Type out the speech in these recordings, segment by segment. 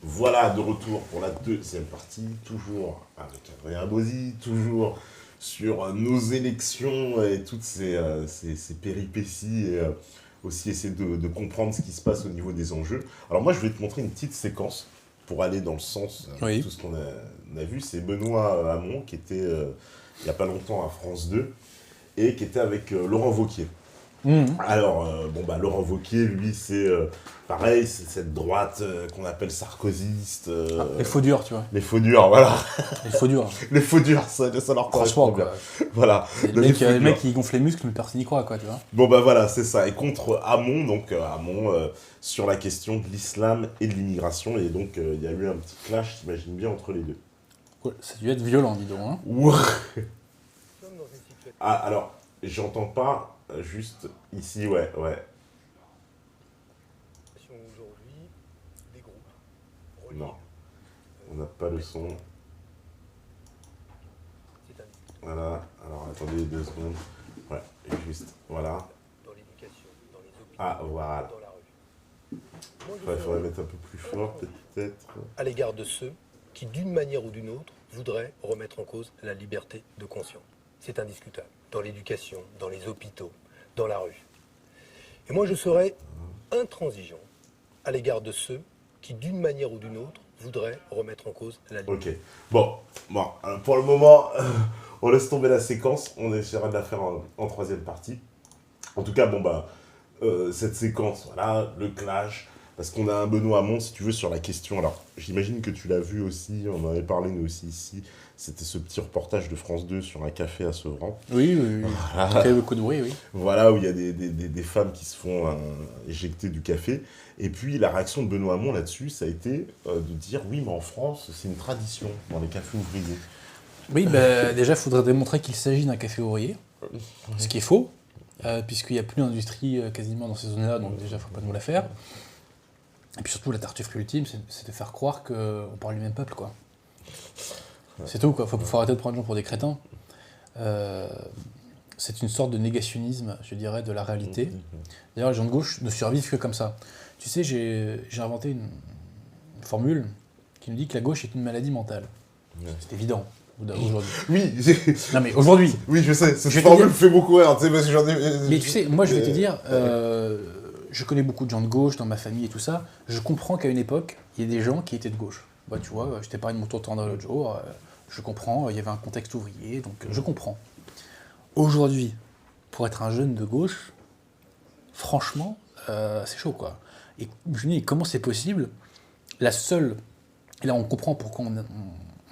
Voilà, de retour pour la deuxième partie, toujours avec Adrien Bozzi, toujours sur nos élections et toutes ces péripéties et aussi essayer de comprendre ce qui se passe au niveau des enjeux. Alors moi, je vais te montrer une petite séquence pour aller dans le sens de Oui. tout ce qu'on a vu. C'est Benoît Hamon qui était il n'y a pas longtemps à France 2 et qui était avec Laurent Wauquiez. Alors, Laurent Wauquiez, lui, c'est pareil, c'est cette droite qu'on appelle sarkozyste. Les faux durs, tu vois. Les faux durs, voilà. Les faux durs. Les faux durs, ça leur correspond Franchement, bien. quoi. Voilà. Le mec qui gonfle les muscles, mais personne n'y croit, quoi, tu vois. Voilà, c'est ça. Et contre Hamon, donc Hamon, sur la question de l'islam et de l'immigration. Et donc, il y a eu un petit clash, t'imagines bien, entre les deux. Ouais, ça a dû être violent, dis donc. Hein. Ouh. Ah, alors, j'entends pas, juste ici, ouais. Aujourd'hui, des groupes. Non, on n'a pas le son. C'est un Voilà, alors attendez 2 secondes. Ouais, juste, voilà. dans l'éducation, dans les hôpitaux, Ah, voilà. dans la rue. Moi, je Il faudrait serais mettre un peu plus fort, peut-être. à l'égard de ceux qui, d'une manière ou d'une autre, voudraient remettre en cause la liberté de conscience. C'est indiscutable. Dans l'éducation, dans les hôpitaux, dans la rue. Et moi, je serais intransigeant à l'égard de ceux qui, d'une manière ou d'une autre, voudraient remettre en cause la liberté. Ok. Bon, alors pour le moment, on laisse tomber la séquence. On essaiera de la faire en troisième partie. En tout cas, cette séquence, voilà, le clash. Parce qu'on a un Benoît Hamon, si tu veux, sur la question. Alors, j'imagine que tu l'as vu aussi, on en avait parlé nous aussi ici. C'était ce petit reportage de France 2 sur un café à Sevran. Oui. Ça fait beaucoup de bruit, oui. Voilà, où il y a des femmes qui se font éjecter du café. Et puis, la réaction de Benoît Hamon là-dessus, ça a été de dire oui, mais en France, c'est une tradition dans les cafés ouvriers. Oui, déjà, il faudrait démontrer qu'il s'agit d'un café ouvrier, ce qui est faux, puisqu'il n'y a plus d'industrie quasiment dans ces zones-là, donc déjà, il ne faut pas nous la faire. Et puis surtout, la tartufferie ultime, c'est de faire croire qu'on parle du même peuple, quoi. C'est tout, quoi. Faut arrêter de prendre les gens pour des crétins. C'est une sorte de négationnisme, je dirais, de la réalité. D'ailleurs, les gens de gauche ne survivent que comme ça. Tu sais, j'ai inventé une formule qui nous dit que la gauche est une maladie mentale. C'est évident, aujourd'hui. Oui, Non mais aujourd'hui. oui, je sais, cette Je vais te formule dire- fait beaucoup rire, tu sais, parce que j'en ai... Mais tu sais, moi je vais te dire, je connais beaucoup de gens de gauche dans ma famille et tout ça. Je comprends qu'à une époque, il y ait des gens qui étaient de gauche. Bah, tu vois, je t'ai parlé de mon tour l'autre jour. Je comprends, il y avait un contexte ouvrier, donc je comprends. Aujourd'hui, pour être un jeune de gauche, franchement, c'est chaud, quoi. Et je me dis, comment c'est possible? La seule, et là on comprend pourquoi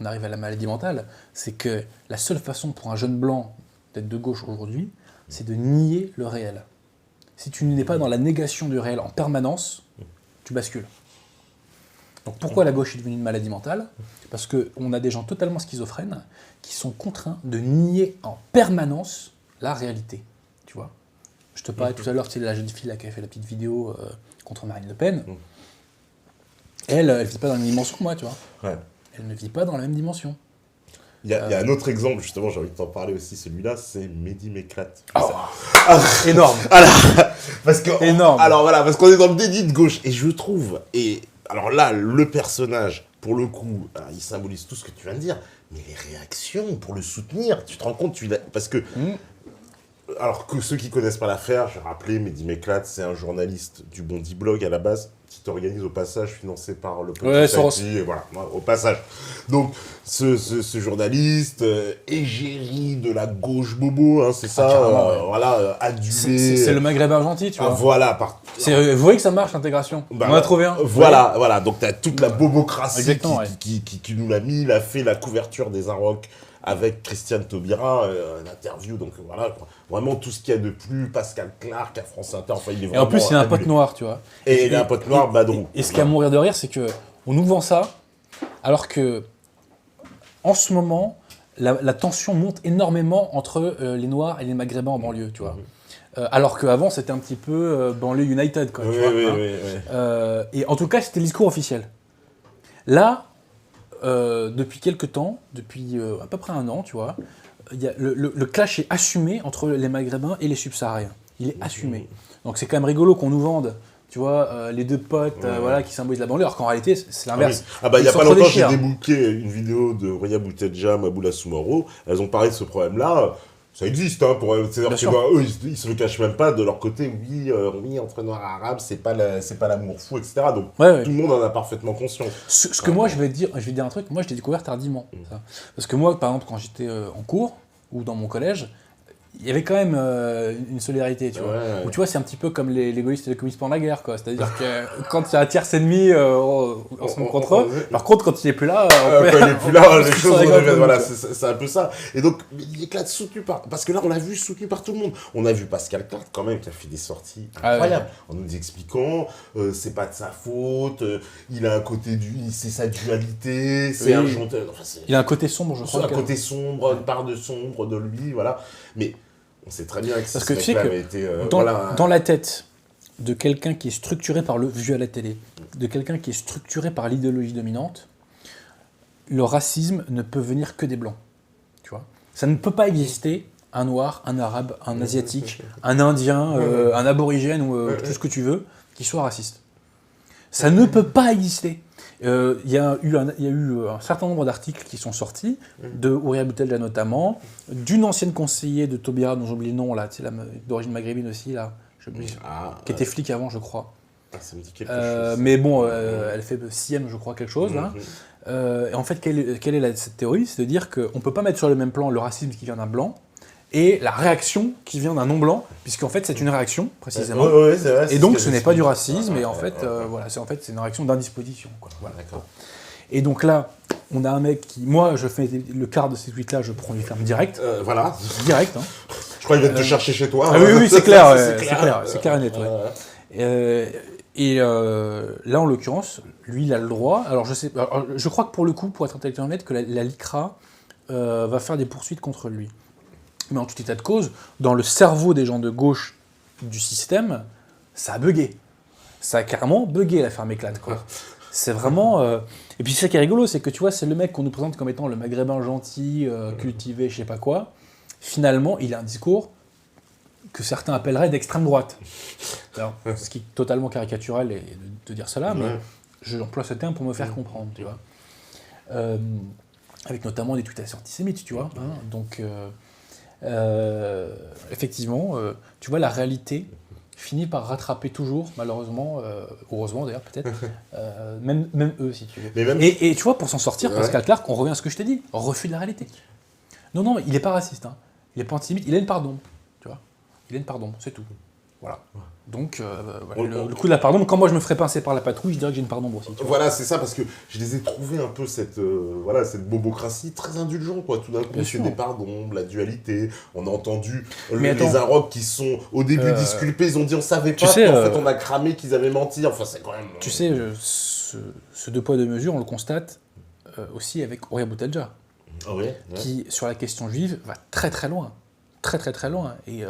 on arrive à la maladie mentale, c'est que la seule façon pour un jeune blanc d'être de gauche aujourd'hui, c'est de nier le réel. Si tu n'es pas dans la négation du réel en permanence, tu bascules. Donc pourquoi la gauche est devenue une maladie mentale? Parce qu'on a des gens totalement schizophrènes qui sont contraints de nier en permanence la réalité. Tu vois? Je te parlais tout à l'heure, tu sais, la jeune fille là, qui a fait la petite vidéo contre Marine Le Pen. Elle ne vit pas dans la même dimension que moi, tu vois. Ouais. Elle ne vit pas dans la même dimension. Il y a un autre exemple, justement, j'ai envie de t'en parler aussi, celui-là, c'est Mehdi Méclate. Énorme. Parce que Énorme. Alors voilà, parce qu'on est dans le déni de gauche, et je trouve, et alors là, le personnage, pour le coup, il symbolise tout ce que tu viens de dire, mais les réactions pour le soutenir, tu te rends compte, parce que... Alors que ceux qui connaissent pas l'affaire, je vais rappeler, Mehdi Méclate, c'est un journaliste du Bondi Blog à la base, qui t'organise au passage, financé par le Ouais, Soros. et voilà, au passage. Donc, ce journaliste, égérie de la gauche bobo, hein, c'est ça, carrément, ouais. voilà, adulé. C'est le maghrébin gentil, tu vois. Voilà, Vous voyez que ça marche, l'intégration. Bah, On en a trouvé un. Voilà, donc t'as toute la bobocratie Exactement, qui nous l'a mis, il a fait la couverture des Inrocks avec Christiane Taubira, une interview, donc voilà, quoi. Vraiment tout ce qu'il y a de plus, Pascal Clark à France Inter, enfin il est Et vraiment en plus, il a un pote adulé. noir, tu vois. Et il a un pote noir, Badrou. Et ce qui a à mourir de rire, c'est que on nous vend ça, alors que, en ce moment, la tension monte énormément entre les Noirs et les Maghrébins en banlieue, tu vois. Alors qu'avant, c'était un petit peu banlieue United, quoi. Tu vois, hein. Et en tout cas, c'était le discours officiel. Là, depuis quelques temps, depuis à peu près un an, tu vois, le clash est assumé entre les Maghrébins et les Subsahariens. Il est assumé. Donc c'est quand même rigolo qu'on nous vende, tu tu vois, les deux potes, voilà, qui symbolisent la banlieue, alors qu'en réalité, c'est l'inverse. Ah oui. Il y a Ils pas sont trop longtemps, des j'ai chiens. débooké une vidéo de Ria Boutelja, Maboula Soumaro. Elles ont parlé de ce problème-là. Ça existe, hein, c'est-à-dire Bien que sûr. eux, ils se le cachent même pas de leur côté. Oui, entre noirs et arabes, c'est pas l'amour fou, etc. Donc Ouais. tout le monde en a parfaitement conscience. Ce que moi, je vais te dire un truc, moi, je l'ai découvert tardivement. Ça. Parce que moi, par exemple, quand j'étais en cours, ou dans mon collège, il y avait quand même une solidarité, tu vois. Ouais. Ou tu vois, c'est un petit peu comme les gaullistes et les communistes pendant la guerre, quoi. C'est-à-dire que quand il y a un tierce ennemi, on se met contre eux. Par contre, quand il est plus là, Quand il est plus là, les choses rigole reviennent. comme Voilà, ça. c'est un peu ça. Et donc, il éclate soutenu parce que là, on l'a vu soutenu par tout le monde. On a vu Pascal Clark, quand même, qui a fait des sorties incroyables. En nous expliquant, c'est pas de sa faute, il a un côté c'est sa dualité, c'est un chanteur. Enfin, il a un côté sombre, je crois. Un côté sombre, une part de sombre de lui, voilà. Mais on sait très bien que parce que tu sais que dans la tête de quelqu'un qui est structuré par le vu à la télé, de quelqu'un qui est structuré par l'idéologie dominante, le racisme ne peut venir que des blancs. Tu vois, ça ne peut pas exister un noir, un arabe, un asiatique, un indien, un aborigène ou tout ce que tu veux qui soit raciste. Ça ne peut pas exister. Il y a eu un certain nombre d'articles qui sont sortis, de Ouria Boutelja notamment, d'une ancienne conseillère de Taubira, dont j'oublie le nom, là, d'origine maghrébine aussi, là, qui était flic avant, je crois. Ça me dit quelque chose. Mais bon, elle fait SIEM, je crois, quelque chose, là. Et en fait, quelle est cette théorie? C'est de dire qu'on ne peut pas mettre sur le même plan le racisme qui vient d'un blanc et la réaction qui vient d'un non-blanc, puisqu'en fait, c'est une réaction, précisément. Ouais, c'est vrai, et donc, ce n'est pas du racisme, et en fait, voilà, c'est une réaction d'indisposition, quoi. Voilà. D'accord. Et donc là, on a un mec qui... Moi, je fais le quart de ces tweets-là, je prends une ferme direct. Voilà. Direct, hein. Je crois qu'il va te chercher chez toi. Ah oui, c'est clair, c'est clair et net, ouais. Là, en l'occurrence, lui, il a le droit. Alors, je crois que pour le coup, pour être intellectuellement honnête, que la LICRA va faire des poursuites contre lui. Mais en tout état de cause, dans le cerveau des gens de gauche du système, ça a bugué. Ça a carrément bugué, l'affaire m'éclate, quoi. C'est vraiment... Et puis, c'est ça qui est rigolo, c'est que tu vois, c'est le mec qu'on nous présente comme étant le maghrébin gentil, cultivé, je sais pas quoi. Finalement, il a un discours que certains appelleraient d'extrême droite. Alors, ce qui est totalement caricatural de dire cela, mais j'emploie ce terme pour me faire comprendre, tu vois. Avec notamment des tweets assez antisémites, tu vois. Hein, donc, effectivement, tu vois, la réalité finit par rattraper toujours, malheureusement, heureusement d'ailleurs peut-être, même eux, si tu veux. Et tu vois, pour s'en sortir, Pascal Clark, on revient à ce que je t'ai dit, refus de la réalité. Non, il n'est pas raciste, hein. Il n'est pas antisémite, il a une part d'ombre, tu vois. Il a une part d'ombre, c'est tout. Voilà. Donc, le coup de la part d'ombre, quand moi je me ferais pincer par la patrouille, je dirais que j'ai une part d'ombre aussi. Voilà, c'est ça, parce que je les ai trouvés un peu cette bobocratie très indulgente, quoi. Tout d'un coup, c'est des parts d'ombre, la dualité. On a entendu les Arocs qui sont au début disculpés, ils ont dit on savait pas, en fait on a cramé qu'ils avaient menti. Enfin, c'est quand même. Tu sais, ce deux poids deux mesures, on le constate aussi avec Ouria Boutelja, qui sur la question juive va très très loin. Très loin. Et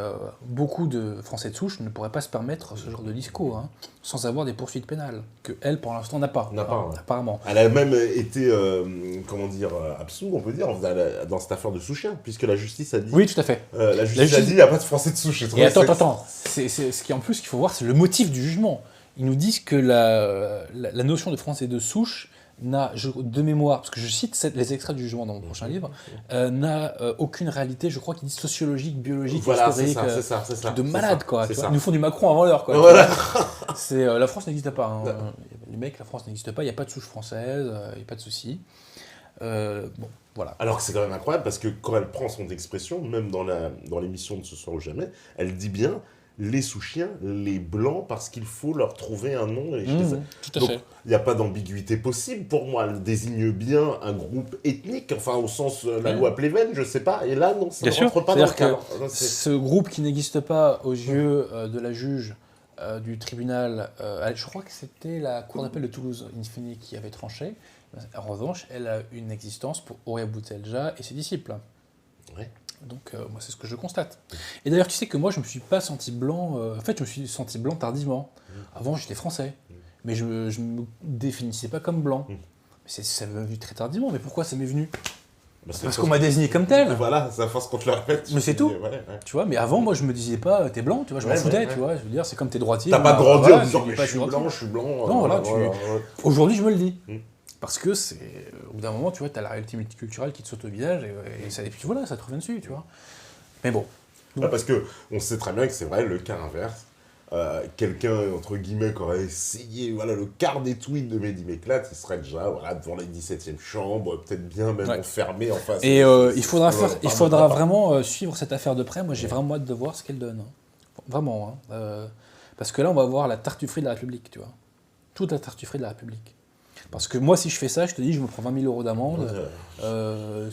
beaucoup de Français de souche ne pourraient pas se permettre ce genre de discours, hein, sans avoir des poursuites pénales, que elle, pour l'instant, n'a pas. Apparemment. Elle a même été, absous, on peut dire, dans cette affaire de Souchien, puisque la justice a dit... Oui, tout à fait. La justice a dit, il n'y a pas de Français de souche. Et attends. Ce qui, en plus, qu'il faut voir, c'est le motif du jugement. Ils nous disent que la notion de Français de souche n'a, de mémoire, parce que je cite les extraits du jugement dans mon prochain livre, n'a aucune réalité, je crois qu'ils disent sociologique, biologique, historique, c'est ça. de malade, quoi. Ils nous font du Macron avant l'heure, quoi. Voilà. La France n'existe pas. Hein. Les mecs, la France n'existe pas, il n'y a pas de souche française, il n'y a pas de souci. Voilà. Alors que c'est quand même incroyable, parce que quand elle prend son expression, même dans l'émission de Ce soir ou jamais, elle dit bien les Souchiens, les Blancs, parce qu'il faut leur trouver un nom. Tout à fait. Il n'y a pas d'ambiguïté possible pour moi. Elle désigne bien un groupe ethnique, enfin au sens la loi Pleven, je sais pas. Et là, non, ça ne rentre pas dans le cadre. Ce groupe qui n'existe pas aux yeux de la juge du tribunal, je crois que c'était la cour d'appel de Toulouse, Infini, qui avait tranché. En revanche, elle a une existence pour Ouria Boutelja et ses disciples. Ouais. Donc, moi, c'est ce que je constate. Et d'ailleurs, tu sais que moi, je ne me suis pas senti blanc. En fait, je me suis senti blanc tardivement. Avant, j'étais français. Mais je ne me définissais pas comme blanc. Ça m'est venu très tardivement. Mais pourquoi ça m'est venu ? Parce qu'on m'a désigné comme tel. Voilà, c'est à force qu'on te le répète. Mais c'est tout. Ouais. Tu vois, mais avant, moi, je me disais pas, t'es blanc, tu vois, je m'en Ouais, foutais, ouais. tu vois. Je veux dire, c'est comme t'es droitier. T'as pas bah, grandi voilà, en disant, tu dis mais pas, je suis droitier. blanc, je suis blanc. Non, voilà, ouais. Aujourd'hui, je me le dis. Mm. Parce que c'est. Au bout d'un moment, tu vois, t'as la réalité multiculturelle qui te saute au visage et puis voilà, ça te revient dessus, tu vois. Mais bon. Ouais, parce que on sait très bien que c'est vrai, le cas inverse. Quelqu'un, entre guillemets, qui aurait essayé le quart des tweets de Mehdi Méclate, il serait déjà devant la 17e chambre, peut-être bien même enfermé en face. Et il faudra vraiment suivre cette affaire de près. Moi, j'ai vraiment hâte de voir ce qu'elle donne. Vraiment. Hein. Parce que là, on va voir la tartufferie de la République, tu vois. Toute la tartufferie de la République. Parce que moi, si je fais ça, je te dis, je me prends 20 000 € d'amende,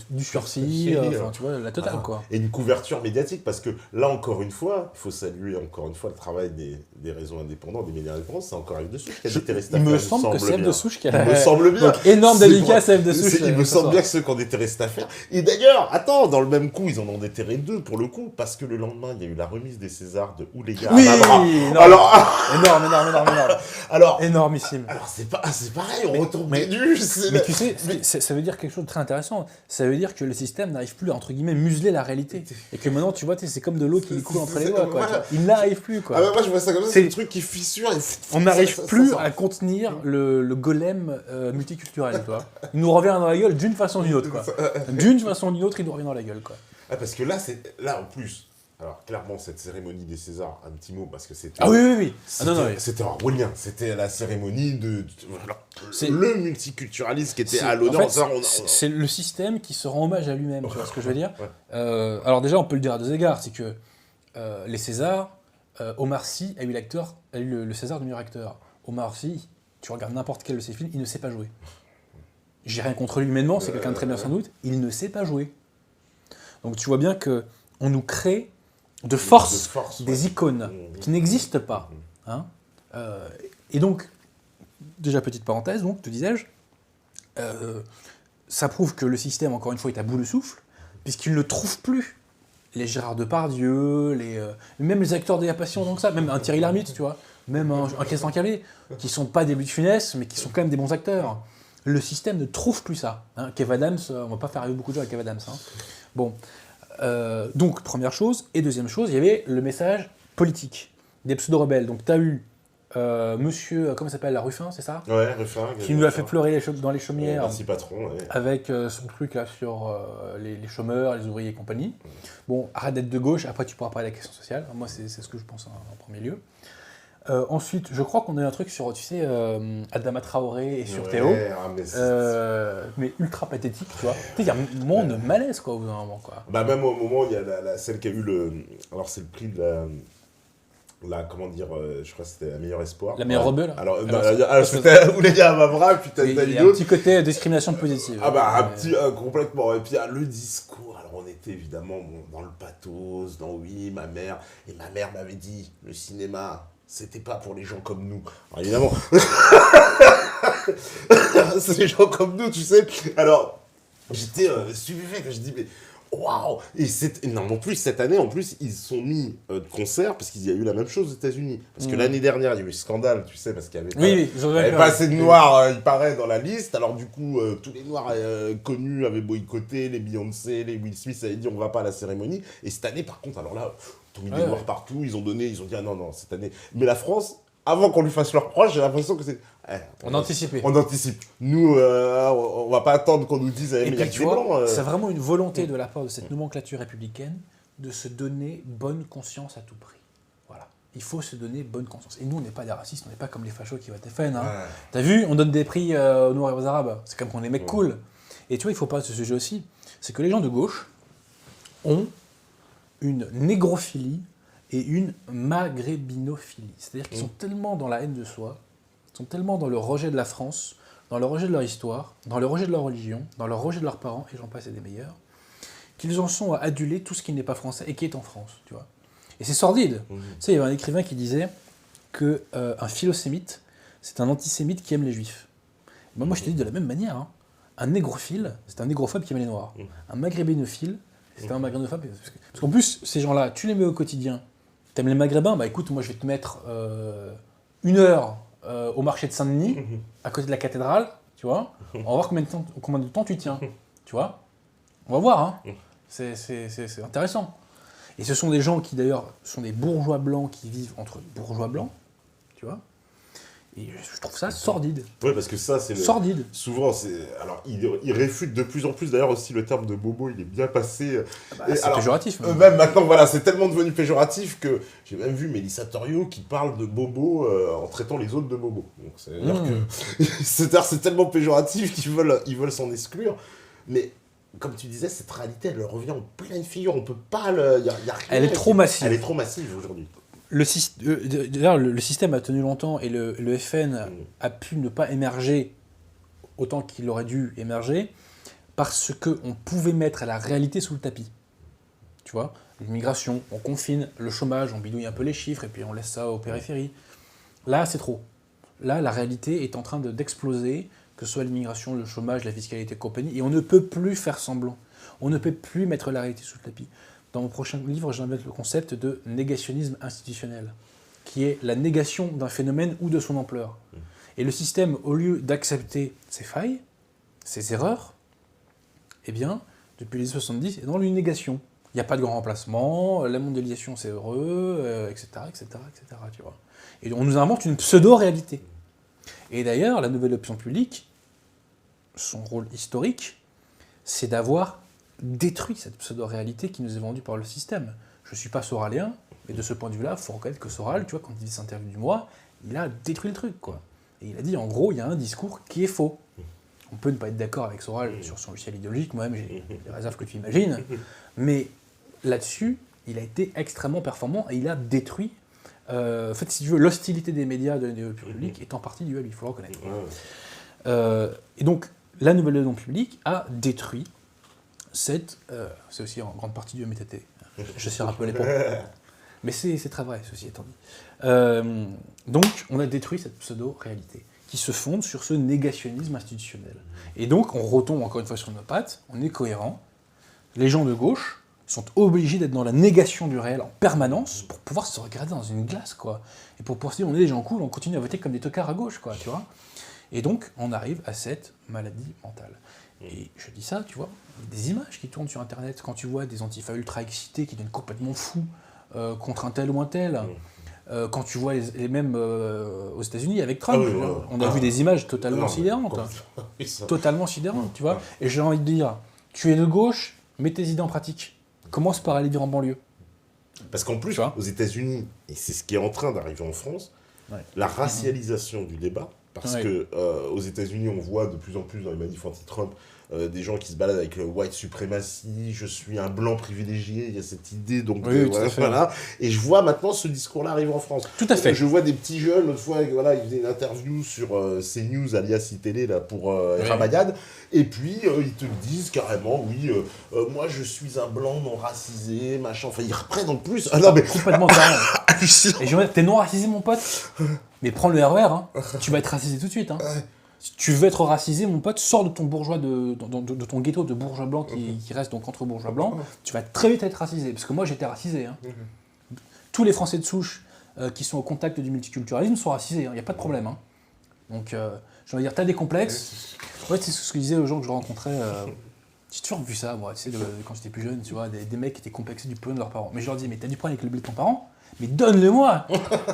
du sursis, tu vois, la totale, quoi. Et une couverture médiatique, parce que là, encore une fois, il faut saluer encore une fois le travail des réseaux indépendants, des médias indépendants, c'est encore F de Souche qui a déterré cette affaire. Il me semble que c'est F de Souche qui a... Il me semble bien. Donc, énorme dédicace à F de Souche. Il me semble bien que ceux qui ont déterré cette affaire. Et d'ailleurs, attends, dans le même coup, ils en ont déterré deux, pour le coup, parce que le lendemain, il y a eu la remise des Césars de Ouléga oui, alors, énormissime. Alors, c'est pareil, on retombe des nues. Mais tu sais, ça veut dire quelque chose de très intéressant. Ça veut dire que le système n'arrive plus à, entre guillemets, museler la réalité. Et que maintenant, tu vois, c'est comme de l'eau qui coule entre les doigts, quoi. Il n'arrive plus, quoi. Ah bah moi, je vois ça comme ça, c'est le truc qui fissure. On n'arrive plus à contenir le golem multiculturel, tu vois. Il nous revient dans la gueule d'une façon ou d'une autre, quoi. D'une façon ou d'une autre, il nous revient dans la gueule, quoi. Ah, parce que là, en plus... Alors, clairement, cette cérémonie des Césars, un petit mot, parce que c'était... Ah oui. C'était orwellien. C'était la cérémonie de le multiculturalisme qui était à l'honneur. En fait, c'est le système qui se rend hommage à lui-même, tu vois ce que je veux dire. Alors déjà, on peut le dire à deux égards, c'est que les Césars, Omar Sy a eu le César du meilleur acteur. Omar Sy, tu regardes n'importe quel de ses films, il ne sait pas jouer. J'ai rien contre lui humainement, c'est quelqu'un de très bien sans doute, il ne sait pas jouer. Donc tu vois bien que on nous crée de force des icônes qui n'existent pas. Hein. Et donc, déjà petite parenthèse, donc, te disais-je, ça prouve que le système, encore une fois, est à bout de souffle, puisqu'il ne trouve plus les Gérard Depardieu, même les acteurs de la Passion, donc ça, même un Thierry Lhermitte, tu vois, même un Christian Cavé, qui sont pas des Louis de Funès, mais qui sont quand même des bons acteurs. Le système ne trouve plus ça. Hein. Kev Adams, on va pas faire arriver beaucoup de gens à Kev Adams. Hein. Bon. Donc, première chose. Et deuxième chose, il y avait le message politique des pseudo-rebelles. Donc, tu as eu monsieur, comment s'appelle, la Ruffin, c'est ça ? Ouais, Ruffin. Qui nous a fait pleurer dans les chaumières. Merci patron, ouais. Avec son truc là sur les chômeurs, les ouvriers et compagnie. Bon, arrête d'être de gauche, après tu pourras parler de la question sociale. Moi, c'est ce que je pense en premier lieu. Ensuite, je crois qu'on a eu un truc sur, tu sais, Adama Traoré et sur Théo, mais ultra pathétique, tu vois. Tu sais, il y a un moment de malaise, quoi, au bout d'un moment, quoi. Bah, même au moment où il y a celle qui a eu alors, c'est le prix de comment dire, je crois que c'était la meilleure espoir. La meilleure rebelle. Alors c'était Ouléga Amavra, puis t'as il y a un petit côté discrimination positive. Ah bah, complètement. Et puis, le discours, alors on était évidemment dans le pathos, dans oui, ma mère m'avait dit, le cinéma... C'était pas pour les gens comme nous. Alors, évidemment. C'est les gens comme nous, tu sais. Alors, j'étais stupéfait quand je dis, mais waouh! Et non, en plus, cette année, ils sont mis de concert parce qu'il y a eu la même chose aux États-Unis. Parce que l'année dernière, il y a eu scandale, tu sais, parce qu'il y avait pas assez de noirs, il paraît, dans la liste. Alors, du coup, tous les noirs connus avaient boycotté, les Beyoncé, les Will Smith avaient dit on va pas à la cérémonie. Et cette année, par contre, alors là, ils ont mis des noirs partout, ils ont dit ah non, cette année. Mais la France, avant qu'on lui fasse leur proche, j'ai l'impression que c'est. On anticipe. On anticipe. Nous, on va pas attendre qu'on nous dise mais il y a que des blancs. C'est vraiment une volonté de la part de cette nomenclature républicaine de se donner bonne conscience à tout prix. Voilà. Il faut se donner bonne conscience. Et nous, on n'est pas des racistes, on n'est pas comme les fachos qui votent FN. Hein. T'as vu, on donne des prix aux Noirs et aux Arabes. C'est comme qu'on est des mecs cool. Et tu vois, il faut parler de ce sujet aussi. C'est que les gens de gauche ont une négrophilie et une maghrébinophilie. C'est-à-dire qu'ils sont tellement dans la haine de soi, ils sont tellement dans le rejet de la France, dans le rejet de leur histoire, dans le rejet de leur religion, dans le rejet de leurs parents, et j'en passe et des meilleurs, qu'ils en sont à aduler tout ce qui n'est pas français et qui est en France, tu vois. Et c'est sordide. Tu sais, il y avait un écrivain qui disait qu'un philosémite, c'est un antisémite qui aime les juifs. Ben, moi, je te dis de la même manière. Hein. Un négrophile, c'est un négrophobe qui aime les noirs. Un maghrébinophile, c'est un maghrébinophile. Parce qu'en plus, ces gens-là, tu les mets au quotidien. T'aimes les maghrébins, bah écoute, moi je vais te mettre 1 heure au marché de Saint-Denis, à côté de la cathédrale, tu vois. On va voir combien de temps tu tiens, tu vois. On va voir, hein. C'est intéressant. Et ce sont des gens qui, d'ailleurs, sont des bourgeois blancs qui vivent entre bourgeois blancs, tu vois. Et je trouve ça sordide. Oui, parce que ça, c'est Sordide. Souvent, c'est... Alors, il réfute de plus en plus, d'ailleurs, aussi, le terme de bobo, il est bien passé. C'est péjoratif. Même maintenant, voilà, c'est tellement devenu péjoratif que j'ai même vu Mélissa Torio qui parle de bobo en traitant les autres de bobo. Donc, c'est-à-dire que... c'est tellement péjoratif qu'ils veulent s'en exclure. Mais... Comme tu disais, cette réalité, elle revient en pleine figure. On peut pas le... Y a rien. Elle est trop massive. Elle est trop massive aujourd'hui. D'ailleurs, le système a tenu longtemps et le FN a pu ne pas émerger autant qu'il aurait dû émerger parce qu'on pouvait mettre la réalité sous le tapis. Tu vois, l'immigration, on confine, le chômage, on bidouille un peu les chiffres et puis on laisse ça aux périphéries. Là, c'est trop. Là, la réalité est en train d'exploser, que ce soit l'immigration, le chômage, la fiscalité et compagnie, et on ne peut plus faire semblant. On ne peut plus mettre la réalité sous le tapis. Dans mon prochain livre, j'invente le concept de négationnisme institutionnel, qui est la négation d'un phénomène ou de son ampleur. Et le système, au lieu d'accepter ses failles, ses erreurs, eh bien, depuis les années 70, est dans une négation. Il n'y a pas de grand remplacement, la mondialisation c'est heureux, etc., etc., etc., tu vois. Et on nous invente une pseudo-réalité. Et d'ailleurs, la nouvelle opinion publique, son rôle historique, c'est d'avoir détruit cette pseudo-réalité qui nous est vendue par le système. Je ne suis pas soralien, mais de ce point de vue-là, il faut reconnaître que Soral, tu vois, quand il dit cette interview du mois, il a détruit le truc, quoi. Et il a dit, en gros, il y a un discours qui est faux. On peut ne pas être d'accord avec Soral sur son logiciel idéologique, moi-même j'ai des réserves que tu imagines, mais là-dessus, il a été extrêmement performant et il a détruit. En fait, si tu veux, l'hostilité des médias de l'opinion publique est en partie due à lui, il faut le reconnaître. Et donc, la nouvelle opinion publique a détruit cette... c'est aussi en grande partie dû à Métaté. Je sais un peu les points. Mais c'est très vrai, ceci étant dit. Donc, on a détruit cette pseudo-réalité qui se fonde sur ce négationnisme institutionnel. Et donc, on retombe encore une fois sur nos pattes, on est cohérent. Les gens de gauche sont obligés d'être dans la négation du réel en permanence pour pouvoir se regarder dans une glace, quoi. Et pour pouvoir se dire, on est des gens cool, on continue à voter comme des tocards à gauche, quoi, tu vois. Et donc, on arrive à cette maladie mentale. Et je dis ça, tu vois, des images qui tournent sur Internet, quand tu vois des antifas ultra excités qui deviennent complètement fous contre un tel ou un tel, quand tu vois les mêmes aux États-Unis avec Trump, on a vu des images totalement sidérantes. Totalement sidérantes, tu vois. Et j'ai envie de dire, tu es de gauche, mets tes idées en pratique. Commence par aller vivre en banlieue. Parce qu'en plus, aux États-Unis, et c'est ce qui est en train d'arriver en France, la racialisation du débat, parce que aux États-Unis, on voit de plus en plus dans les manifs anti-Trump des gens qui se baladent avec le white supremacy, je suis un blanc privilégié, il y a cette idée, donc voilà. Et je vois maintenant ce discours-là arriver en France. Tout à fait. Je vois des petits jeunes, l'autre fois, voilà, ils faisaient une interview sur CNews, alias iTélé, là, pour Ramayad, et puis ils te disent carrément, oui, moi je suis un blanc non racisé, machin, enfin ils reprennent en plus. Ah non, mais... Complètement carrément. Et je veux dire, t'es non racisé, mon pote, mais prends le RER, hein. Tu vas être racisé tout de suite. Hein. Si tu veux être racisé, mon pote, sors de ton bourgeois, de ton ghetto de bourgeois blanc qui reste donc entre bourgeois blancs, tu vas très vite être racisé. Parce que moi, j'étais racisé. Hein. Tous les Français de souche qui sont au contact du multiculturalisme sont racisés, il n'y a pas de problème. Hein. Donc, j'ai envie de dire, t'as des complexes. Ouais, c'est ce que je disais aux gens que je rencontrais. J'ai toujours vu ça, moi, tu sais, quand j'étais plus jeune, tu vois, des mecs qui étaient complexés du pognon de leurs parents. Mais je leur dis, mais t'as du problème avec le blé de ton parent ? Mais donne-le-moi.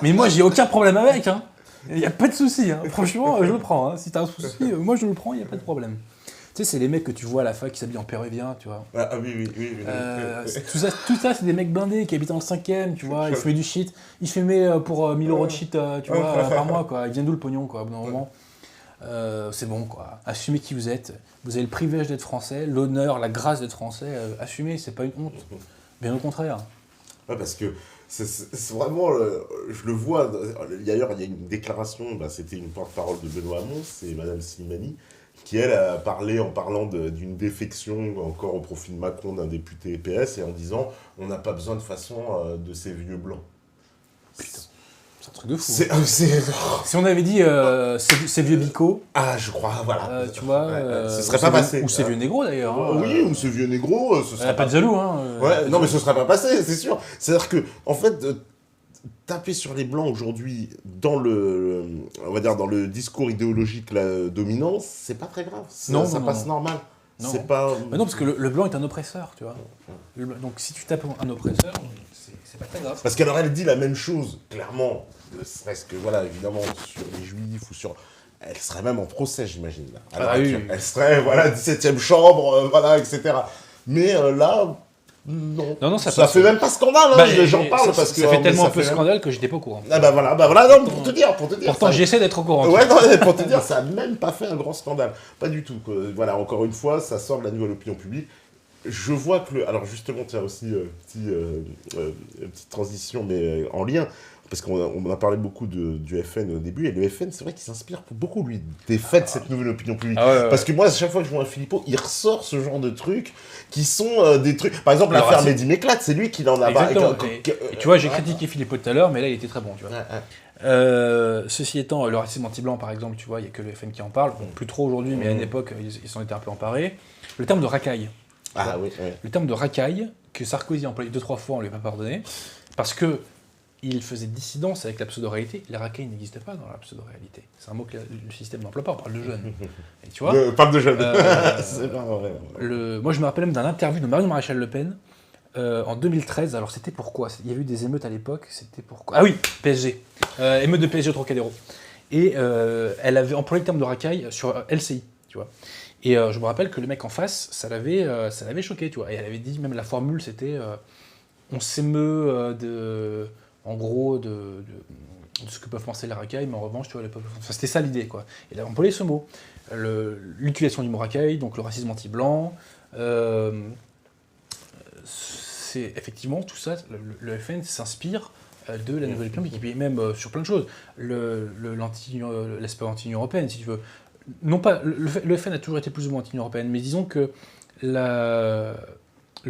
Mais moi, j'ai aucun problème avec, hein. Il n'y a pas de souci, hein. Franchement, je le prends. Hein. Si t'as un souci, moi je le prends, il n'y a pas de problème. Tu sais, c'est les mecs que tu vois à la fac qui s'habillent en péruvien, tu vois. Ah oui. Tout ça, c'est des mecs blindés qui habitent dans le 5e, tu vois. Ils fumaient du shit. Ils fumaient pour 1000 € de shit, tu vois, par mois, quoi. Ils viennent d'où le pognon, quoi, au bout d'un moment. C'est bon, quoi. Assumez qui vous êtes. Vous avez le privilège d'être français, l'honneur, la grâce d'être français. Assumez, c'est pas une honte. Bien au contraire. Ouais, parce que c'est vraiment, je le vois, d'ailleurs il y a une déclaration, c'était une porte-parole de Benoît Hamon, c'est Madame Slimani, qui elle a parlé en parlant d'une défection encore au profit de Macron d'un député PS et en disant on n'a pas besoin de façon de ces vieux blancs. Putain, c'est un truc de fou. Si on avait dit ces vieux bicots. Ah, je crois, voilà. Tu vois, ce serait pas passé. Ou ces vieux négros d'ailleurs. Oui, ou ces vieux négros, ce serait pas de jaloux, hein. Non, mais ce serait pas passé, c'est sûr. C'est-à-dire que, en fait, taper sur les blancs aujourd'hui dans on va dire dans le discours idéologique dominant, c'est pas très grave. Ça passe normal. Non. C'est pas... Bah non, parce que le blanc est un oppresseur, tu vois. Donc si tu tapes un oppresseur, c'est pas très grave. Parce qu'alors elle dit la même chose, clairement, ne serait-ce que, voilà, évidemment, sur les juifs ou sur... Elle serait même en procès, j'imagine. Là. Alors, oui. Elle serait, voilà, 17e chambre, voilà, etc. Mais là, non, ça fait même pas scandale, hein, j'en parle parce que... Ça fait tellement ça un peu fait scandale que j'étais pas au courant. Ah bah voilà, non, pour te dire. Pourtant, ça... j'essaie d'être au courant. Ouais, non, pour te dire, ça a même pas fait un grand scandale. Pas du tout. Quoi. Voilà, encore une fois, ça sort de la nouvelle opinion publique. Je vois que alors justement, tiens aussi, petite transition, mais en lien, parce qu'on a parlé beaucoup du FN au début, et le FN, c'est vrai qu'il s'inspire beaucoup, lui, des faits de cette nouvelle opinion publique. Parce que moi, à chaque fois que je vois un Philippot, il ressort ce genre de trucs qui sont des trucs... Par exemple, l'affaire Mehdi Méclate, c'est lui qui l'en a... Et tu vois, j'ai critiqué Philippot tout à l'heure, mais là, il était très bon, tu vois. Ceci étant, le racisme anti-blanc, par exemple, tu vois, il n'y a que le FN qui en parle, bon, plus trop aujourd'hui, mais à une époque, ils s'en étaient un peu emparés. Le terme de racaille. Le terme de racaille, que Sarkozy a employé 2-3 fois, on ne lui a pas pardonné, parce que il faisait dissidence avec la pseudo-réalité. La racaille n'existe pas dans la pseudo-réalité. C'est un mot que le système n'emploie pas, on parle de jeunes. Et tu vois, parle de jeunes. C'est pas vrai. Moi, je me rappelle même d'un interview de Marion Maréchal Le Pen en 2013. Alors, c'était pourquoi ? Il y a eu des émeutes à l'époque. C'était pourquoi ? Ah oui, PSG. Émeute de PSG au Trocadéro. Et elle avait employé le terme de racaille sur LCI, tu vois. Et je me rappelle que le mec en face, ça l'avait choqué, tu vois. Et elle avait dit, même la formule, c'était on s'émeut en gros, de ce que peuvent penser les racailles, mais en revanche, tu vois, les peuples... Enfin, c'était ça l'idée, quoi. Et là, on employait ce mot. L'utilisation du mot racaille, donc le racisme anti-blanc, c'est effectivement tout ça, le FN s'inspire de la nouvelle opinion, et puis même sur plein de choses. L'aspect anti-Union européenne, si tu veux. Non pas, le FN a toujours été plus ou moins anti-Union européenne, mais disons que le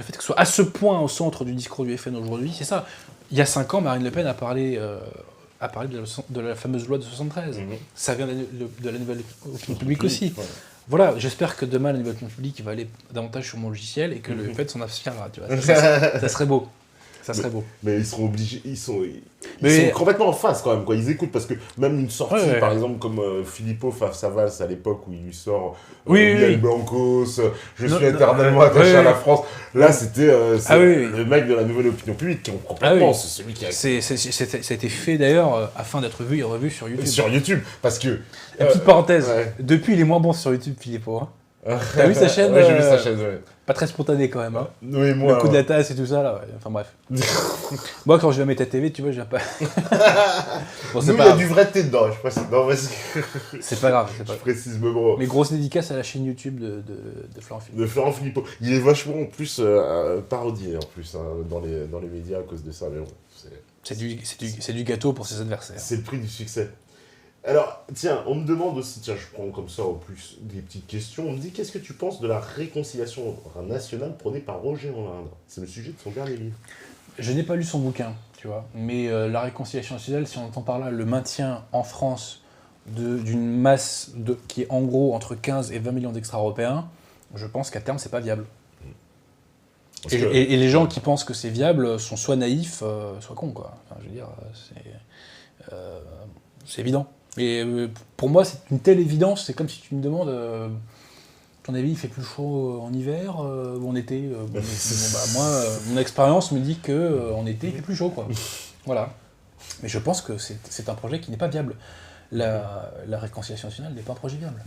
fait que ce soit à ce point au centre du discours du FN aujourd'hui, c'est ça. Il y a 5 ans, Marine Le Pen a parlé de la fameuse loi de 73. Ça vient de la nouvelle opinion publique aussi. Ouais. Voilà, j'espère que demain, la nouvelle opinion publique va aller davantage sur mon logiciel et que le FN s'en inspirera. Tu vois. Ça serait beau. Ça serait beau. Mais ils seront obligés, ils sont complètement en face quand même, quoi. Ils écoutent parce que même une sortie, par exemple, comme Philippot face à Valls à l'époque où il lui sort Miel Blancos, je suis éternellement attaché à la France. Là, c'était le mec de la nouvelle opinion publique qui complètement. C'est celui qui a. Ça a été fait d'ailleurs afin d'être vu et revu sur YouTube. Sur YouTube, parce que. Petite parenthèse. Depuis, il est moins bon sur YouTube, Philippot. Hein. T'as vu sa chaîne? Ouais, j'ai vu sa chaîne, ouais. Pas très spontané quand même, hein. Oui, moi. Le coup de la tasse et tout ça, là, ouais. Enfin bref. Moi, quand je vais mettre ta TV, tu vois, je viens pas. Bon, nous, il y a du vrai thé dedans, je précise. Non, c'est pas grave, c'est pas grave. Je précise, mais bon. Mais grosse dédicace à la chaîne YouTube de Florent Philippot. De Florent Philippot. Il est vachement en plus parodié, en plus, hein, dans les médias à cause de ça, mais bon. C'est du gâteau pour ses adversaires. C'est le prix du succès. Alors, tiens, on me demande aussi, tiens, je prends comme ça au plus des petites questions, on me dit, qu'est-ce que tu penses de la réconciliation nationale prônée par Roger Hollande ? C'est le sujet de son dernier livre. Je n'ai pas lu son bouquin, tu vois, mais la réconciliation nationale, si on entend par là le maintien en France d'une masse qui est en gros entre 15 et 20 millions d'extra-européens, je pense qu'à terme, c'est pas viable. Et les gens qui pensent que c'est viable sont soit naïfs, soit cons, quoi. Enfin, je veux dire, c'est évident. Et pour moi, c'est une telle évidence, c'est comme si tu me demandes, ton avis, il fait plus chaud en hiver ou en été moi, mon expérience me dit qu'en été, il fait plus chaud, quoi. Voilà. Mais je pense que c'est un projet qui n'est pas viable. La réconciliation nationale n'est pas un projet viable.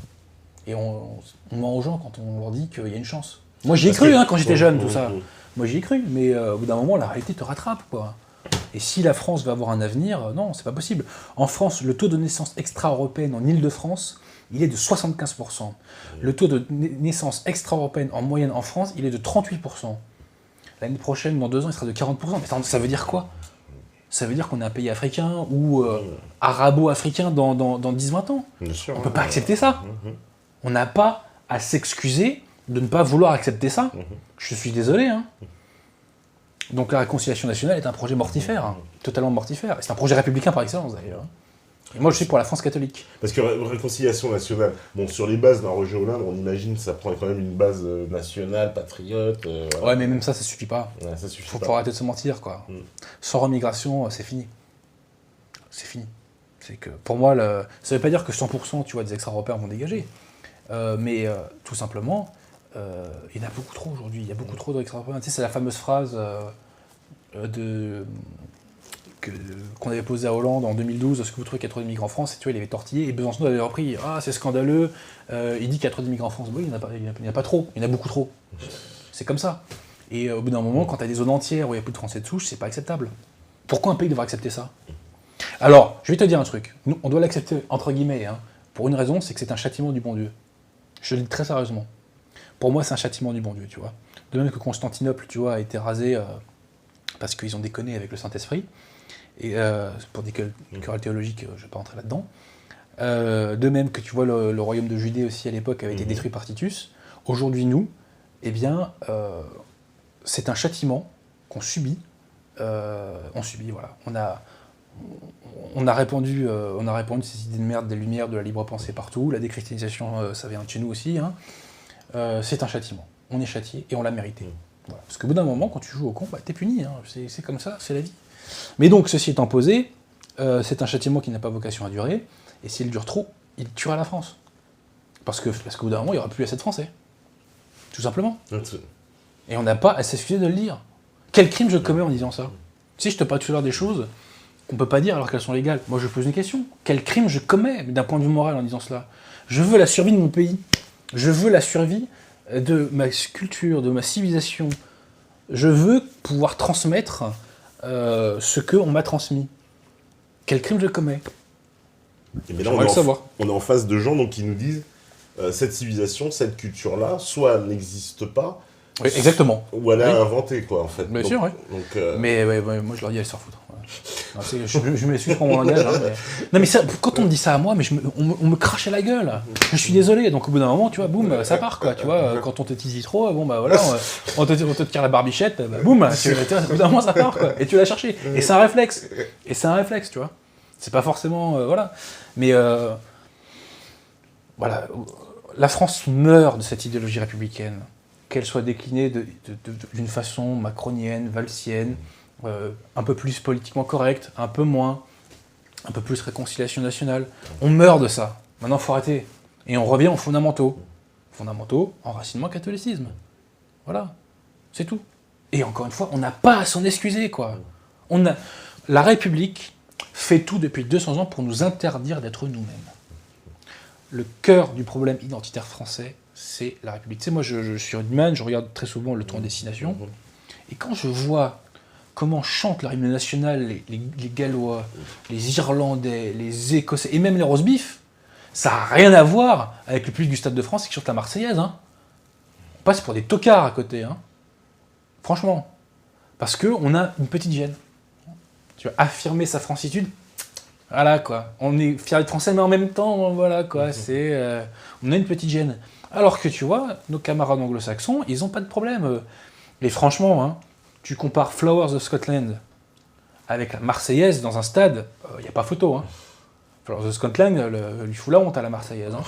Et on ment aux gens quand on leur dit qu'il y a une chance. Moi, j'y ai cru quand j'étais jeune, tout ça. Moi, j'y ai cru, mais au bout d'un moment, la réalité te rattrape, quoi. Et si la France va avoir un avenir, non, c'est pas possible. En France, le taux de naissance extra-européenne en Île-de-France, il est de 75%. Le taux de naissance extra-européenne en moyenne en France, il est de 38%. L'année prochaine, dans 2 ans, il sera de 40%. Mais ça veut dire quoi ? Ça veut dire qu'on est un pays africain ou arabo-africain dans 10-20 ans. On ne peut pas accepter ça. On n'a pas à s'excuser de ne pas vouloir accepter ça. Je suis désolé, hein. Donc la réconciliation nationale est un projet mortifère, totalement mortifère. Et c'est un projet républicain par excellence d'ailleurs. Et moi je suis pour la France catholique. Parce que réconciliation nationale, bon sur les bases d'un Roger Hollande, on imagine que ça prend quand même une base nationale, patriote. Voilà. Ouais mais même ça suffit pas. Ouais, ça suffit faut pas. Arrêter de se mentir quoi. Sans remigration, c'est fini. C'est fini. C'est que pour moi, ça veut pas dire que 100% tu vois, des extra-européens vont dégager. Mais tout simplement, il y en a beaucoup trop aujourd'hui. Il y a beaucoup trop d'extraterrestres. Tu sais, c'est la fameuse phrase qu'on avait posée à Hollande en 2012, est-ce que vous trouvez qu'il y a trop d'immigrants en France? Et tu vois, il avait tortillé, et Besançon avait repris, ah c'est scandaleux, il dit qu'il y a trop d'immigrants en France. Oui, il n'y en a pas trop, il y en a beaucoup trop. C'est comme ça. Et au bout d'un moment, quand tu as des zones entières où il n'y a plus de Français de souche, c'est pas acceptable. Pourquoi un pays devrait accepter ça? Alors, je vais te dire un truc. Nous, on doit l'accepter, entre guillemets, hein, pour une raison, c'est que c'est un châtiment du bon Dieu. Je le dis très sérieusement. Pour moi, c'est un châtiment du bon Dieu, tu vois. De même que Constantinople, tu vois, a été rasé parce qu'ils ont déconné avec le Saint-Esprit. Et pour des querelles théologiques, je ne vais pas rentrer là-dedans. De même que tu vois le royaume de Judée aussi à l'époque avait été détruit par Titus. Aujourd'hui, nous, eh bien, c'est un châtiment qu'on subit. On subit, voilà. On a répandu ces idées de merde, des lumières, de la libre pensée partout. La déchristianisation, ça vient de chez nous aussi. Hein. C'est un châtiment. On est châtié et on l'a mérité. Voilà. Parce qu'au bout d'un moment, quand tu joues au con, bah, t'es puni. Hein. C'est comme ça, c'est la vie. Mais donc, ceci étant posé, c'est un châtiment qui n'a pas vocation à durer. Et s'il dure trop, il tuera la France. Parce qu'au bout d'un moment, il n'y aura plus assez de Français. Tout simplement. Et on n'a pas à s'excuser de le dire. Quel crime je commets en disant ça? Si je te parle tout à l'heure des choses qu'on ne peut pas dire alors qu'elles sont légales. Moi, je pose une question. Quel crime je commets d'un point de vue moral en disant cela? Je veux la survie de mon pays. Je veux la survie de ma culture, de ma civilisation. Je veux pouvoir transmettre ce qu'on m'a transmis. Quel crime je commets? Et mais là, on est en face de gens donc, qui nous disent cette civilisation, cette culture-là, soit elle n'existe pas, oui, exactement. Ou elle a inventé, quoi, en fait. Bien sûr, oui. Donc, Mais moi, je leur dis, allez se faire foutre. Voilà. Non, je m'excuse pour mon langage. Hein, mais... Non, mais ça, quand on me dit ça à moi, mais on me crache à la gueule. Je suis désolé. Donc, au bout d'un moment, tu vois, boum, ça part, quoi. Tu vois, quand on te tease trop, bon, bah voilà, on te tire la barbichette, bah, boum, au bout d'un moment, ça part, quoi. Et tu l'as cherché. Et c'est un réflexe. Tu vois. C'est pas forcément. Voilà. Mais. Voilà. La France meurt de cette idéologie républicaine. Qu'elle soit déclinée d'une façon macronienne, valsienne, un peu plus politiquement correcte, un peu moins, un peu plus réconciliation nationale. On meurt de ça. Maintenant, il faut arrêter. Et on revient aux fondamentaux. Fondamentaux, enracinement, catholicisme. Voilà. C'est tout. Et encore une fois, on n'a pas à s'en excuser, quoi. La République fait tout depuis 200 ans pour nous interdire d'être nous-mêmes. Le cœur du problème identitaire français, c'est la République. Tu sais, moi, je suis rugbyman, je regarde très souvent le Tour en destination, et quand je vois comment chantent leur hymne national les Gallois, les Irlandais, les Écossais, et même les roast-beef, ça n'a rien à voir avec le public du Stade de France qui chante la Marseillaise. Hein. On passe pour des tocards à côté. Hein. Franchement. Parce qu'on a une petite gêne. Tu vas affirmer sa francitude. Voilà, quoi. On est fiers d'être français, mais en même temps, voilà, quoi. On a une petite gêne. Alors que, tu vois, nos camarades anglo-saxons, ils n'ont pas de problème. Et franchement, hein, tu compares Flowers of Scotland avec la Marseillaise dans un stade, il n'y a pas photo. Hein. Flowers of Scotland lui fout la honte à la Marseillaise. Hein.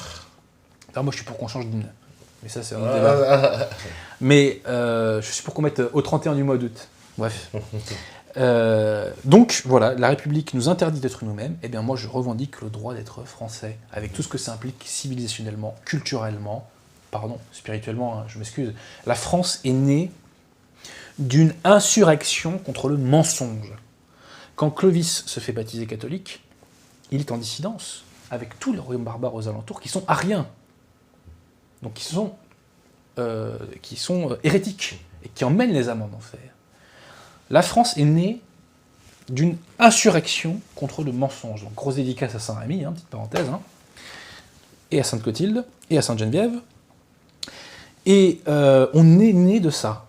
Alors, moi, je suis pour qu'on change d'hymne. Mais ça, c'est un autre débat. Mais je suis pour qu'on mette au 31 du mois d'août. Bref. Donc, voilà, la République nous interdit d'être nous-mêmes. Eh bien, moi, je revendique le droit d'être français, avec tout ce que ça implique civilisationnellement, culturellement, spirituellement, hein, je m'excuse. La France est née d'une insurrection contre le mensonge. Quand Clovis se fait baptiser catholique, il est en dissidence avec tous les royaumes barbares aux alentours qui sont ariens, donc qui sont hérétiques et qui emmènent les âmes en enfer. La France est née d'une insurrection contre le mensonge. Donc, grosse dédicace à Saint-Rémy, hein, petite parenthèse, hein, et à Sainte-Clotilde, et à Sainte-Geneviève. Et on est né de ça.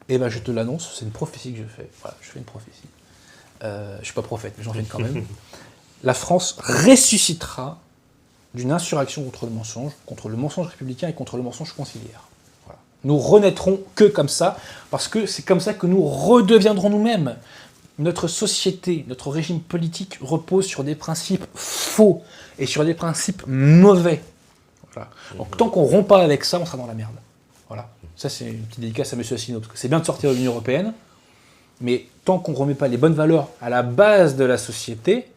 Et ben, je te l'annonce, c'est une prophétie que je fais. Voilà, je fais une prophétie. Je ne suis pas prophète, mais j'en fais une quand même. La France ressuscitera d'une insurrection contre le mensonge républicain et contre le mensonge conciliaire. Voilà. Nous renaîtrons que comme ça, parce que c'est comme ça que nous redeviendrons nous-mêmes. Notre société, notre régime politique repose sur des principes faux et sur des principes mauvais. Voilà. Donc tant qu'on ne rompt pas avec ça, on sera dans la merde. Voilà. Ça, c'est une petite dédicace à M. Asselineau, parce que c'est bien de sortir de l'Union européenne, mais tant qu'on ne remet pas les bonnes valeurs à la base de la société,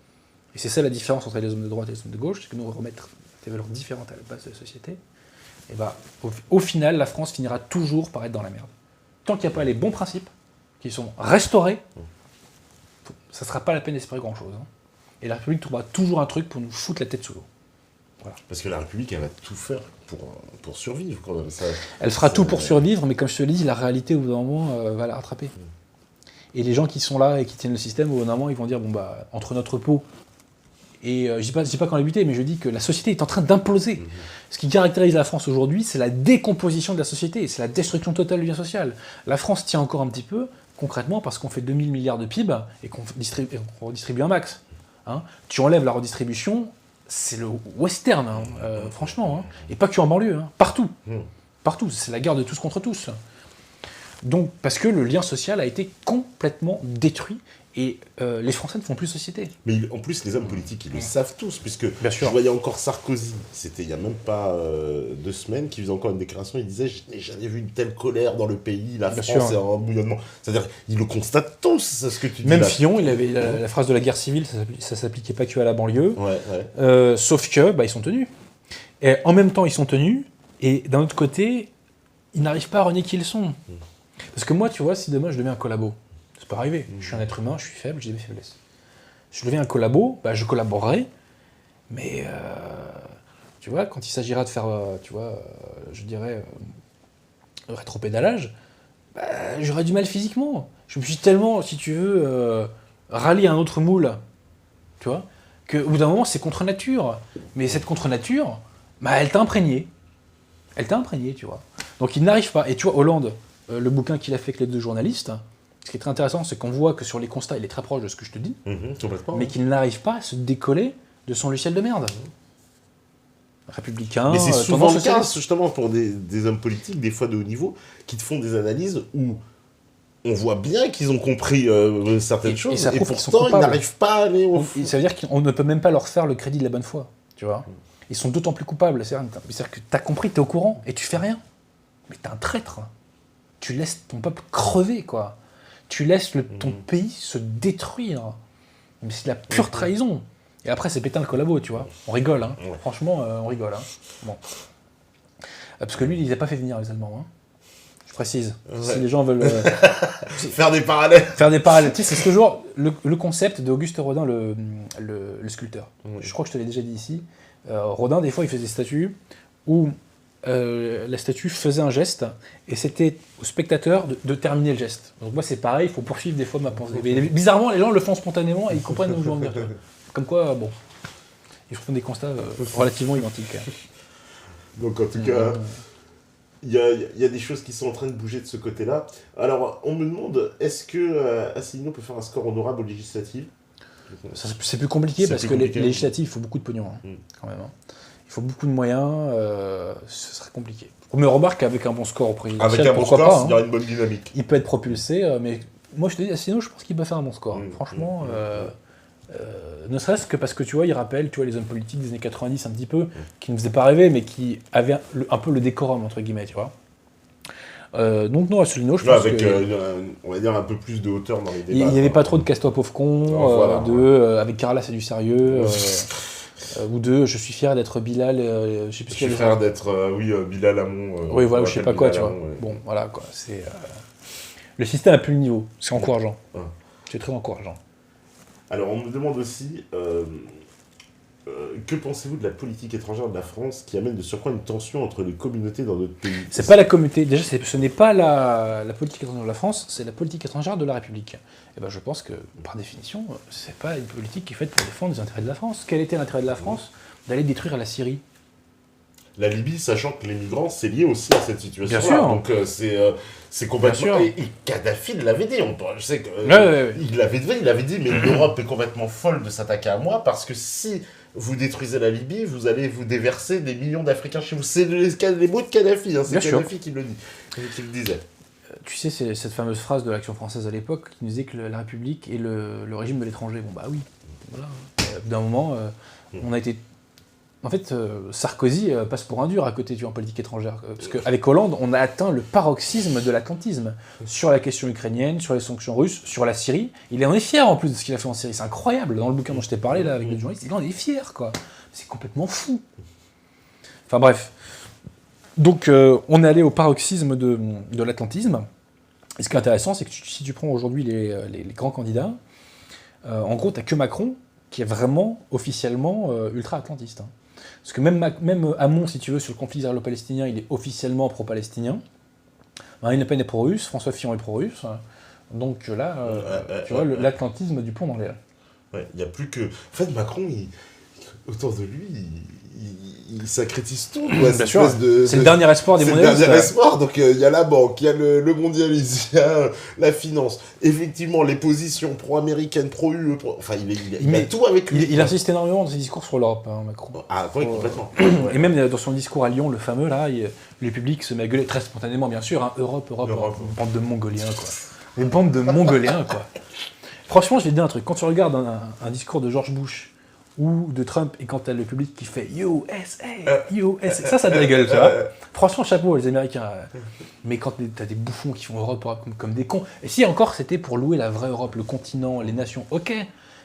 et c'est ça la différence entre les hommes de droite et les hommes de gauche, c'est que nous remettre des valeurs différentes à la base de la société, et bah, au final, la France finira toujours par être dans la merde. Tant qu'il n'y a pas les bons principes qui sont restaurés, ça ne sera pas la peine d'espérer grand-chose. Hein. Et la République trouvera toujours un truc pour nous foutre la tête sous l'eau. Voilà. Parce que la République, elle va tout faire pour survivre quand même. Elle fera tout pour survivre, mais comme je te l'ai dit, la réalité au bout d'un moment va la rattraper. Et les gens qui sont là et qui tiennent le système, au bout d'un moment, ils vont dire, bon bah, entre notre peau et je dis pas quand elle est butée, mais je dis que la société est en train d'imploser. Ce qui caractérise la France aujourd'hui, c'est la décomposition de la société, c'est la destruction totale du lien social. La France tient encore un petit peu, concrètement, parce qu'on fait 2000 milliards de PIB et qu'on redistribue un max. Hein. Tu enlèves la redistribution, c'est le western, hein, franchement. Hein. Et pas que en banlieue, hein, partout. Partout, c'est la guerre de tous contre tous. Donc, parce que le lien social a été complètement détruit et les Français ne font plus société. Mais en plus, les hommes politiques, ils le savent tous, puisque Bien sûr. je voyais encore Sarkozy, c'était il n'y a même pas 2 semaines, qui faisait encore une déclaration, il disait « Je n'ai jamais vu une telle colère dans le pays, la Bien France sûr. est en bouillonnement ». C'est-à-dire, ils le constatent tous, c'est ce que tu dis. Même là. Fillon, il avait la phrase de la guerre civile, ça s'appliquait pas que à la banlieue. Ouais. Sauf que, bah, ils sont tenus. Et en même temps, ils sont tenus, et d'un autre côté, ils n'arrivent pas à renier qui ils sont. Parce que moi, tu vois, si demain je deviens un collabo, c'est pas arrivé. Je suis un être humain, je suis faible, j'ai des faiblesses. Si je deviens un collabo, bah, je collaborerai, mais tu vois, quand il s'agira de faire, je dirais, rétropédalage, bah, j'aurais du mal physiquement. Je me suis tellement, si tu veux, rallié à un autre moule, tu vois, qu'au bout d'un moment, c'est contre nature. Mais cette contre nature, bah, elle t'a imprégné. Elle t'a imprégné, tu vois. Donc il n'arrive pas. Et tu vois, Hollande, le bouquin qu'il a fait avec les 2 journalistes, ce qui est très intéressant, c'est qu'on voit que sur les constats, il est très proche de ce que je te dis, Complètement. mais qu'il n'arrive pas à se décoller de son logiciel de merde. Républicain, Mais c'est souvent tendance le cas, socialiste. justement, pour des hommes politiques, des fois de haut niveau, qui te font des analyses où on voit bien qu'ils ont compris certaines choses, ça et prouve qu'ils sont pourtant, ils coupables. n'arrivent pas à aller au fond. Ça veut dire qu'on ne peut même pas leur faire le crédit de la bonne foi, tu vois. Ils sont d'autant plus coupables. C'est-à-dire que t'as compris, t'es au courant, et tu fais rien. Mais t'es un traître. Tu laisses ton peuple crever, quoi. Tu laisses ton pays se détruire. Mais c'est de la pure trahison. Et après, c'est Pétain le collabo, tu vois. On rigole, hein. Ouais. Franchement, on rigole, hein. Bon. Parce que lui, il les a pas fait venir, les Allemands, hein. Je précise. Ouais. Si les gens veulent Faire des parallèles. faire des parallèles. Tu sais, c'est toujours le concept d'Auguste Rodin, le sculpteur. Oui. Je crois que je te l'ai déjà dit ici. Rodin, des fois, il faisait des statues où la statue faisait un geste et c'était au spectateur de terminer le geste. Donc moi, c'est pareil, il faut poursuivre des fois ma pensée. Mais bizarrement, les gens le font spontanément et ils comprennent où je veux en venir. Comme quoi, bon, ils font des constats relativement identiques. Donc en tout cas, il y a des choses qui sont en train de bouger de ce côté-là. Alors, on me demande, est-ce que Asselineau peut faire un score honorable aux législatives? C'est plus compliqué C'est parce plus que compliqué. les législatives, il faut beaucoup de pognon, hein, quand même. Hein. Il faut beaucoup de moyens, ce serait compliqué. Mais remarque qu'avec un bon score au présidentiel, Avec un bon pourquoi score, pas, il y aura hein. une bonne dynamique. Il peut être propulsé, mais moi je te dis, sinon je pense qu'il peut faire un bon score. Franchement, ne serait-ce que parce que tu vois, il rappelle les hommes politiques des années 90 un petit peu, qui ne faisaient pas rêver, mais qui avaient un peu le décorum, entre guillemets, tu vois. Donc non, Asselineau, je pense Avec, que... on va dire, un peu plus de hauteur dans les débats. Il n'y avait quoi. pas trop de casse-toi pauvre con, Voilà, avec Carla c'est du sérieux, ou de je suis fier d'être Bilal, je sais plus Je ce qu'il y suis avait. fier d'être, Bilal Hamon. Oui, voilà, je sais pas quoi, Bilal tu vois. Hamon, ouais. Bon, voilà, quoi. C'est, le système a plus le niveau, c'est encourageant. Ouais. C'est très encourageant. Alors, on me demande aussi, que pensez-vous de la politique étrangère de la France qui amène de surcroît une tension entre les communautés dans notre pays? C'est pas la communauté, déjà, ce n'est pas la politique étrangère de la France, c'est la politique étrangère de la République. Et ben, je pense que, par définition, c'est pas une politique qui est faite pour défendre les intérêts de la France. Quel était l'intérêt de la France d'aller détruire la Syrie? La Libye, sachant que les migrants, c'est lié aussi à cette situation-là. Bien sûr. Donc, c'est complètement... Bien sûr. Et Kadhafi l'avait dit. Je sais que... Ouais. Il l'avait dit, mais l'Europe est complètement folle de s'attaquer à moi, parce que si vous détruisez la Libye, vous allez vous déverser des millions d'Africains chez vous. C'est les mots de Kadhafi, hein, c'est Bien sûr. Kadhafi qui le dit, qui le disait. Tu sais, c'est cette fameuse phrase de l'Action française à l'époque qui nous disait que la République est le régime de l'étranger. Bon, bah oui, voilà. D'un moment, on a été... En fait, Sarkozy passe pour un dur à côté, tu vois, en politique étrangère. Parce qu'avec Hollande, on a atteint le paroxysme de l'atlantisme. Sur la question ukrainienne, sur les sanctions russes, sur la Syrie. Il en est fier en plus de ce qu'il a fait en Syrie. C'est incroyable. Dans le bouquin dont je t'ai parlé, là, avec le journaliste, il en est fier, quoi. C'est complètement fou. Enfin bref. Donc, on est allé au paroxysme de l'atlantisme. Et ce qui est intéressant, c'est que si tu prends aujourd'hui les grands candidats, en gros, tu n'as que Macron qui est vraiment officiellement ultra-atlantiste. Hein. Parce que même Hamon, si tu veux, sur le conflit israélo-palestinien, il est officiellement pro-palestinien. Marine Le Pen est pro-russe, François Fillon est pro-russe. Donc là, tu vois, l'atlantisme du plomb dans l'aile. Ouais, il n'y a plus que... En fait, Macron, autour de lui, il sacrétise tout. Quoi, bien sûr, c'est le dernier espoir des mondialistes. C'est le dernier espoir, donc il y a la banque, il y a le mondialisme, il y a la finance. Effectivement, les positions pro-américaines, pro-UE, enfin, il a tout avec lui. Il insiste énormément dans ses discours sur l'Europe, hein, Macron. Ah, oui, complètement. Et même dans son discours à Lyon, le fameux, là, le public se met à gueuler, très spontanément, bien sûr, hein, Europe. Une bande de Mongoliens, quoi. Une bande de Mongoliens, quoi. Franchement, je vais te dire un truc. Quand tu regardes un discours de George Bush ou de Trump, et quand t'as le public qui fait USA, ça a de la gueule, tu vois. Franchement, chapeau, les Américains. Mais quand t'as des bouffons qui font Europe comme des cons, et si encore c'était pour louer la vraie Europe, le continent, les nations, ok.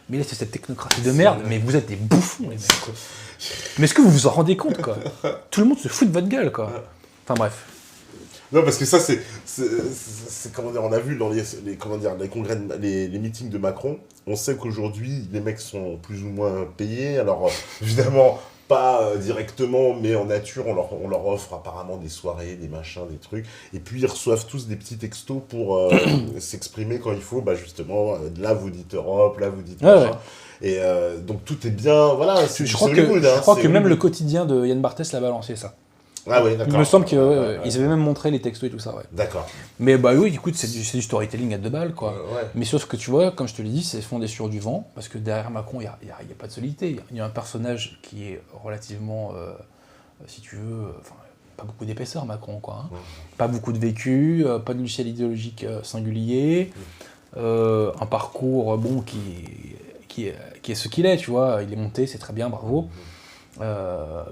Mais là, c'est cette technocratie de merde, mais vous êtes des bouffons, les mecs, quoi. Mais est-ce que vous vous en rendez compte, quoi? Tout le monde se fout de votre gueule, quoi. Enfin, bref. Non, parce que ça, c'est comment dire, on a vu dans les congrès, les meetings de Macron, on sait qu'aujourd'hui, les mecs sont plus ou moins payés. Alors, évidemment, pas directement, mais en nature, on leur offre apparemment des soirées, des machins, des trucs. Et puis, ils reçoivent tous des petits textos pour s'exprimer quand il faut. Bah, justement, là, vous dites Europe, là, vous dites machin. Ouais. Et donc, tout est bien. Voilà, je crois que même le quotidien de Yann Barthès l'a balancé, ça. Ah ouais, d'accord. Il me semble qu'ils avaient même montré les textos et tout ça, ouais. D'accord. Mais bah oui, écoute, c'est du storytelling à 2 balles, quoi. Ouais. Mais sauf que tu vois, comme je te l'ai dit, c'est fondé sur du vent, parce que derrière Macron, il n'y a pas de solidité. Il y a un personnage qui est relativement, si tu veux, pas beaucoup d'épaisseur, Macron, quoi. Hein. Pas beaucoup de vécu, pas de logiciel idéologique singulier, un parcours, bon, qui est ce qu'il est, tu vois. Il est monté, c'est très bien, bravo.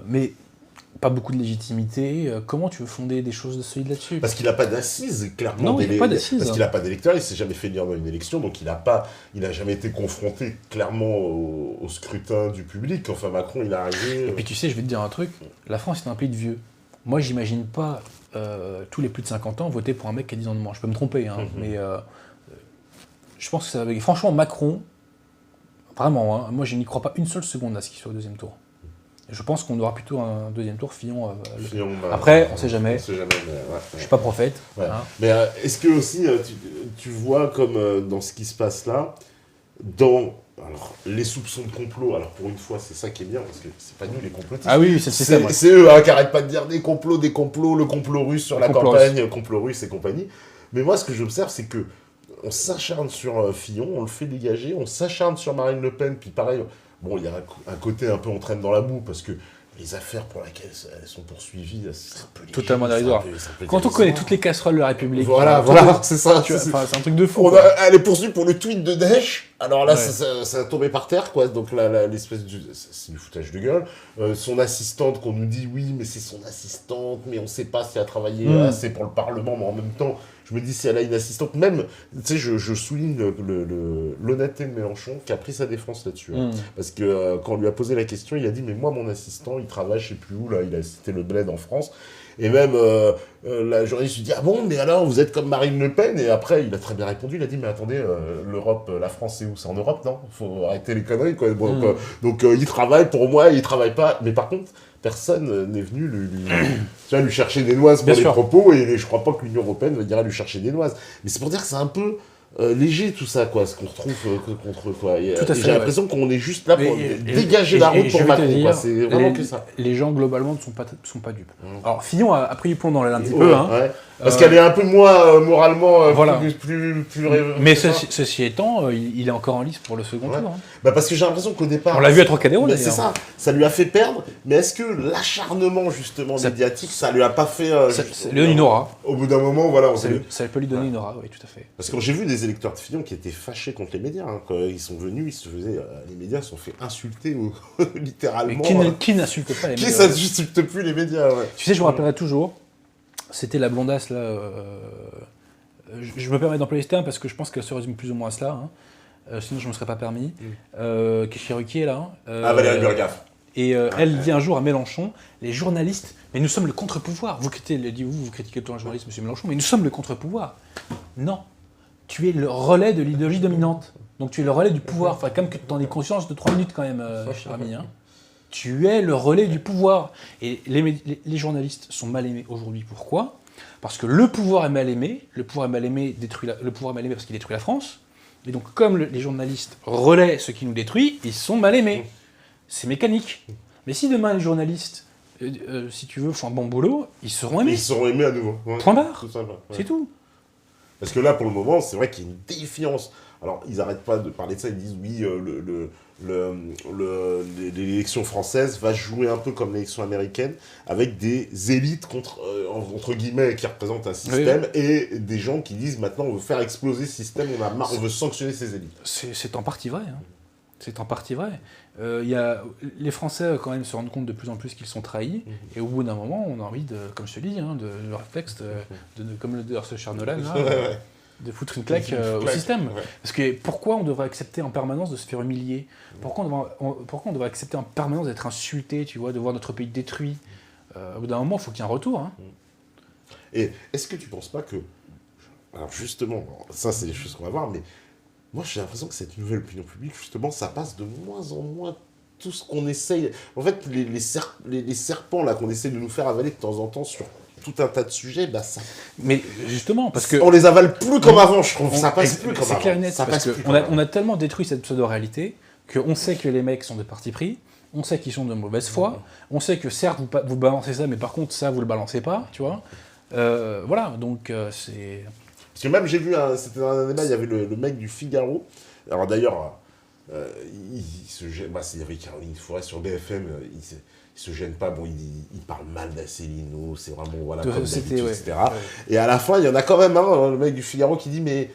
Mais pas beaucoup de légitimité. Comment tu veux fonder des choses solides là-dessus? Parce qu'il n'a pas d'assises, clairement. Non, il n'a pas d'assises. Parce qu'il n'a pas d'électeurs, il ne s'est jamais fait élire dans une élection, donc il n'a jamais été confronté clairement au scrutin du public. Enfin, Macron, il est arrivé... Et puis tu sais, je vais te dire un truc, la France est un pays de vieux. Moi, j'imagine pas tous les plus de 50 ans voter pour un mec qui a 10 ans de moins. Je peux me tromper, hein, mais je pense que ça va... Franchement, Macron, vraiment, hein, moi, je n'y crois pas une seule seconde à ce qu'il soit au deuxième tour. Je pense qu'on aura plutôt un deuxième tour Fillon. Après, on sait jamais. On sait jamais, mais ouais. Je suis pas prophète. Ouais. Hein. Mais est-ce que aussi tu vois comme dans ce qui se passe là, dans les soupçons de complot. Alors pour une fois, c'est ça qui est bien parce que c'est pas nous les complotistes. Ah oui, c'est eux qui arrêtent pas de dire des complots, le complot russe sur la campagne, complot russe et compagnie. Mais moi, ce que j'observe, c'est que on s'acharne sur Fillon, on le fait dégager, on s'acharne sur Marine Le Pen, puis pareil. Bon, il y a un côté un peu on traîne dans la boue, parce que les affaires pour lesquelles elles sont poursuivies, c'est un peu léger, totalement dérisoire. Quand on connaît toutes les casseroles de la République... Voilà, c'est ça. C'est un truc de fou. Elle est poursuivie pour le tweet de Daesh, alors là, ça a tombé par terre, quoi. Donc là, l'espèce de... C'est du foutage de gueule. Son assistante, qu'on nous dit, oui, mais c'est son assistante, mais on sait pas si elle a travaillé assez pour le Parlement, mais en même temps... Je me dis, si elle a une assistante, même, tu sais, je souligne l'honnêteté de Mélenchon qui a pris sa défense là-dessus. Hein. Parce que quand on lui a posé la question, il a dit, mais moi, mon assistant, il travaille, je sais plus où, là, il a cité le bled en France. Et même, la journaliste lui dit, ah bon, mais alors, vous êtes comme Marine Le Pen? Et après, il a très bien répondu, il a dit, mais attendez, l'Europe, la France, c'est où? C'est en Europe, non? Faut arrêter les conneries, quoi. Bon, donc, il travaille pour moi, il travaille pas. Mais par contre, personne n'est venu lui chercher des noises pour les propos, et je crois pas que l'Union Européenne ira lui chercher des noises. Mais c'est pour dire que c'est un peu léger tout ça, quoi, ce qu'on retrouve contre quoi. Et j'ai l'impression qu'on est juste là pour dégager la route pour Macron, quoi. C'est vraiment que ça. Les gens, globalement, ne sont pas dupes. Alors, Fillon a pris du plomb dans l'aile un petit peu, hein. Ouais. Parce qu'elle est un peu moins moralement plus mais ceci étant, il est encore en lice pour le second tour. Hein. Bah parce que j'ai l'impression qu'au départ... On l'a vu à Trocadéro, c'est ça lui a fait perdre, mais est-ce que l'acharnement justement médiatique, ça lui a pas fait... ça lui donne une aura. Au bout d'un moment, voilà... Ça peut lui donner une aura, oui, tout à fait. Parce que j'ai vu des électeurs de Fillon qui étaient fâchés contre les médias. Hein. Quand ils sont venus, les médias se sont fait insulter, littéralement. Mais qui n'insulte pas les médias? Qui n'insulte plus les médias, ouais. Tu sais, je me rappellerai toujours... C'était la blondasse, là... je me permets d'employer ce terme parce que je pense qu'elle se résume plus ou moins à cela. Hein. Sinon, je ne me serais pas permis. Qui est chez Ruquier, là. Valérie Burgaf. Et elle dit un jour à Mélenchon, les journalistes, mais nous sommes le contre-pouvoir. Vous critiquez tout un journaliste, monsieur Mélenchon, mais nous sommes le contre-pouvoir. Non, tu es le relais de l'idéologie dominante. Donc tu es le relais du pouvoir. Enfin, comme que tu en aies conscience de 3 minutes quand même, cher ami. Hein. Tu es le relais du pouvoir. Et les journalistes sont mal aimés aujourd'hui. Pourquoi ? Parce que le pouvoir est mal aimé. Le pouvoir est mal aimé parce qu'il détruit la France. Et donc, comme les journalistes relaient ce qui nous détruit, ils sont mal aimés. C'est mécanique. Mais si demain les journalistes, si tu veux, font un bon boulot, ils seront aimés. Ils seront aimés à nouveau. Ouais. Point barre. Tout simplement, ouais. C'est tout. Parce que là, pour le moment, c'est vrai qu'il y a une défiance. Alors, ils n'arrêtent pas de parler de ça. Ils disent oui, l'élection française va jouer un peu comme l'élection américaine, avec des élites entre guillemets qui représentent un système, et des gens qui disent maintenant on veut faire exploser ce système, on a marre, on veut sanctionner ces élites. C'est en partie vrai. Hein. C'est en partie vrai. Les Français, quand même, se rendent compte de plus en plus qu'ils sont trahis. Et au bout d'un moment, on a envie, comme je te dis, hein, le réflexe, comme le dit ce cher Nolan, là, de foutre une claque au système. Ouais. Parce que pourquoi on devrait accepter en permanence de se faire humilier ? Pourquoi on devrait accepter en permanence d'être insulté, tu vois, de voir notre pays détruit ? Au bout d'un moment, il faut qu'il y ait un retour. Hein. Et est-ce que tu ne penses pas que... Alors justement, ça c'est des choses qu'on va voir, mais... Moi, j'ai l'impression que cette nouvelle opinion publique, justement, ça passe de moins en moins tout ce qu'on essaye... En fait, les serpents là qu'on essaie de nous faire avaler de temps en temps sur tout un tas de sujets, bah ça... Mais justement, parce que... On les avale plus comme avant, je trouve. Ça passe plus comme avant. C'est clair et net, parce qu'on a tellement détruit cette pseudo-réalité qu'on sait que les mecs sont de parti pris, on sait qu'ils sont de mauvaise foi, on sait que certes, vous balancez ça, mais par contre, ça, vous le balancez pas, tu vois. Voilà, donc c'est... Parce que même j'ai vu, c'était dans un débat, il y avait le mec du Figaro. Alors d'ailleurs, il se gêne, il y avait Caroline Forêt sur BFM, il se gêne pas, bon, il parle mal d'Asselineau, c'est vraiment, voilà, comme d'habitude, etc. Ouais. Et à la fin, il y en a quand même un, le mec du Figaro, qui dit, mais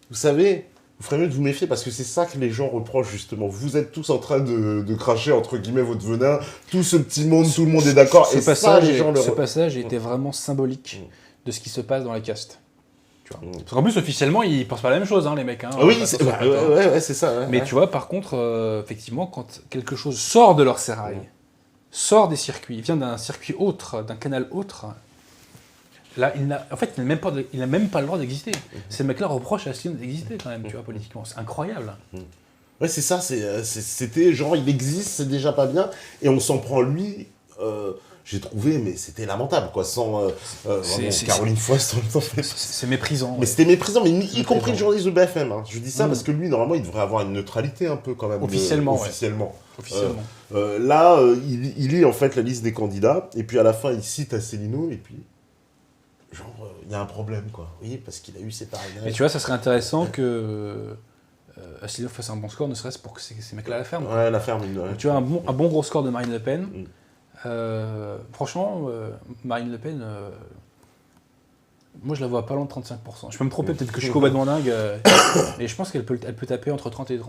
vous savez, vous ferez mieux de vous méfier, parce que c'est ça que les gens reprochent, justement. Vous êtes tous en train de cracher, entre guillemets, votre venin, tout ce petit monde, tout le monde est d'accord, et ça, les gens... Ce passage était vraiment symbolique de ce qui se passe dans la caste. Parce qu'en plus, officiellement, ils pensent pas la même chose, hein, les mecs. Hein, oui, c'est ça. Ouais, mais tu vois, par contre, effectivement, quand quelque chose sort de leur sérail, sort des circuits, vient d'un circuit autre, d'un canal autre, là, il n'a même pas le droit d'exister. Ces mecs-là reprochent à Asselineau d'exister, quand même, tu vois, politiquement. C'est incroyable. Ouais, c'est ça. C'était genre, il existe, c'est déjà pas bien, et on s'en prend lui... J'ai trouvé, mais c'était lamentable, quoi, sans Caroline Foist en même temps. C'est méprisant. Mais c'était méprisant, mais y compris le journaliste de BFM. Hein. Je dis ça parce que lui, normalement, il devrait avoir une neutralité un peu, quand même. Officiellement. Là, il lit, en fait, la liste des candidats, et puis à la fin, il cite Asselineau, et puis... Genre, il y a un problème, quoi. Oui, parce qu'il a eu ses parrainages. Mais tu vois, ça serait intéressant que... Asselineau fasse un bon score, ne serait-ce pour que ces mecs-là la ferment. Ouais, la ferme. Tu vois, un bon gros score de Marine Le Pen... franchement, Marine Le Pen, moi je la vois pas loin de 35%. Je peux me tromper, peut-être que je suis complètement dingue, mais je pense qu'elle peut taper entre 30 et 35%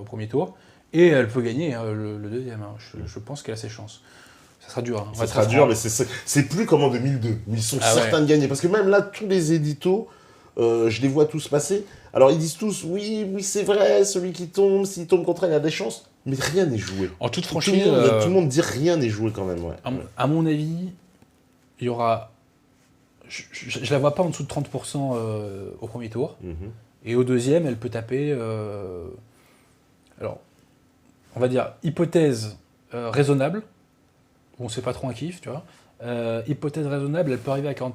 au premier tour, et elle peut gagner le deuxième. Hein. Je pense qu'elle a ses chances. Ça sera dur. Hein. Ça sera dur, mais c'est plus comme en 2002, où ils sont certains de gagner. Parce que même là, tous les éditos, je les vois tous passer. Alors ils disent tous, oui, c'est vrai, celui qui tombe, s'il tombe contre elle, il a des chances. Mais rien n'est joué. En toute franchise... Tout le monde dit rien n'est joué quand même, ouais. À mon avis, il y aura... Je la vois pas en dessous de 30% au premier tour. Et au deuxième, elle peut taper... Alors, on va dire hypothèse raisonnable. On ne sait pas trop un kiff, tu vois. Hypothèse raisonnable, elle peut arriver à 40%.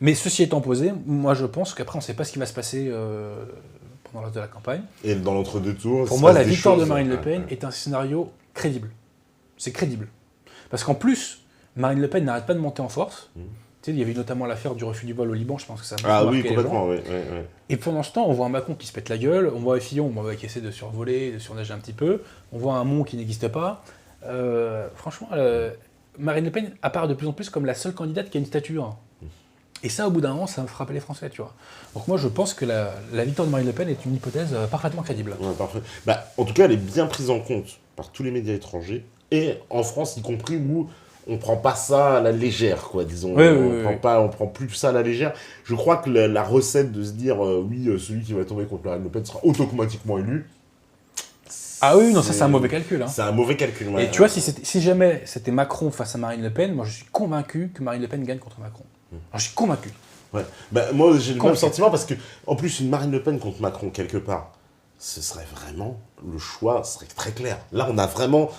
Mais ceci étant posé, moi je pense qu'après, on ne sait pas ce qui va se passer... pendant le reste de la campagne. Et dans l'entre-deux tours... Pour moi, la victoire de Marine Le Pen est un scénario crédible. C'est crédible. Parce qu'en plus, Marine Le Pen n'arrête pas de monter en force. Tu sais, il y avait notamment l'affaire du refus du vol au Liban, je pense que ça a beaucoup marqué les gens. Oui. Et pendant ce temps, on voit un Macron qui se pète la gueule, on voit un Fillon qui essaie de survoler, de surnager un petit peu, on voit un Mon qui n'existe pas. Franchement, Marine Le Pen apparaît de plus en plus comme la seule candidate qui a une stature. Et ça, au bout d'un moment, ça va frapper les Français, tu vois. Donc moi, je pense que la victoire de Marine Le Pen est une hypothèse parfaitement crédible. Ouais, parfait. En tout cas, elle est bien prise en compte par tous les médias étrangers, et en France y compris, où on prend pas ça à la légère, quoi, disons. On prend plus ça à la légère. Je crois que la recette de se dire, celui qui va tomber contre Marine Le Pen sera automatiquement élu, Ah oui, non, ça c'est un mauvais calcul. Hein. C'est un mauvais calcul, ouais. Et tu vois, si jamais c'était Macron face à Marine Le Pen, moi je suis convaincu que Marine Le Pen gagne contre Macron. Alors, je suis convaincu. Ouais. Bah, moi, j'ai le même sentiment parce que, en plus, une Marine Le Pen contre Macron, quelque part, ce serait vraiment, le choix serait très clair. Là, on a vraiment,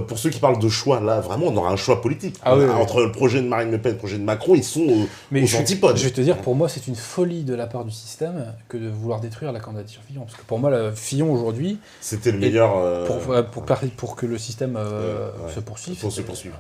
pour ceux qui parlent de choix, là, vraiment, on aura un choix politique. Entre le projet de Marine Le Pen et le projet de Macron, ils sont aux antipodes. Je vais te dire, pour moi, c'est une folie de la part du système que de vouloir détruire la candidature Fillon. Parce que pour moi, Fillon, aujourd'hui... C'était le meilleur... Pour que le système se poursuive,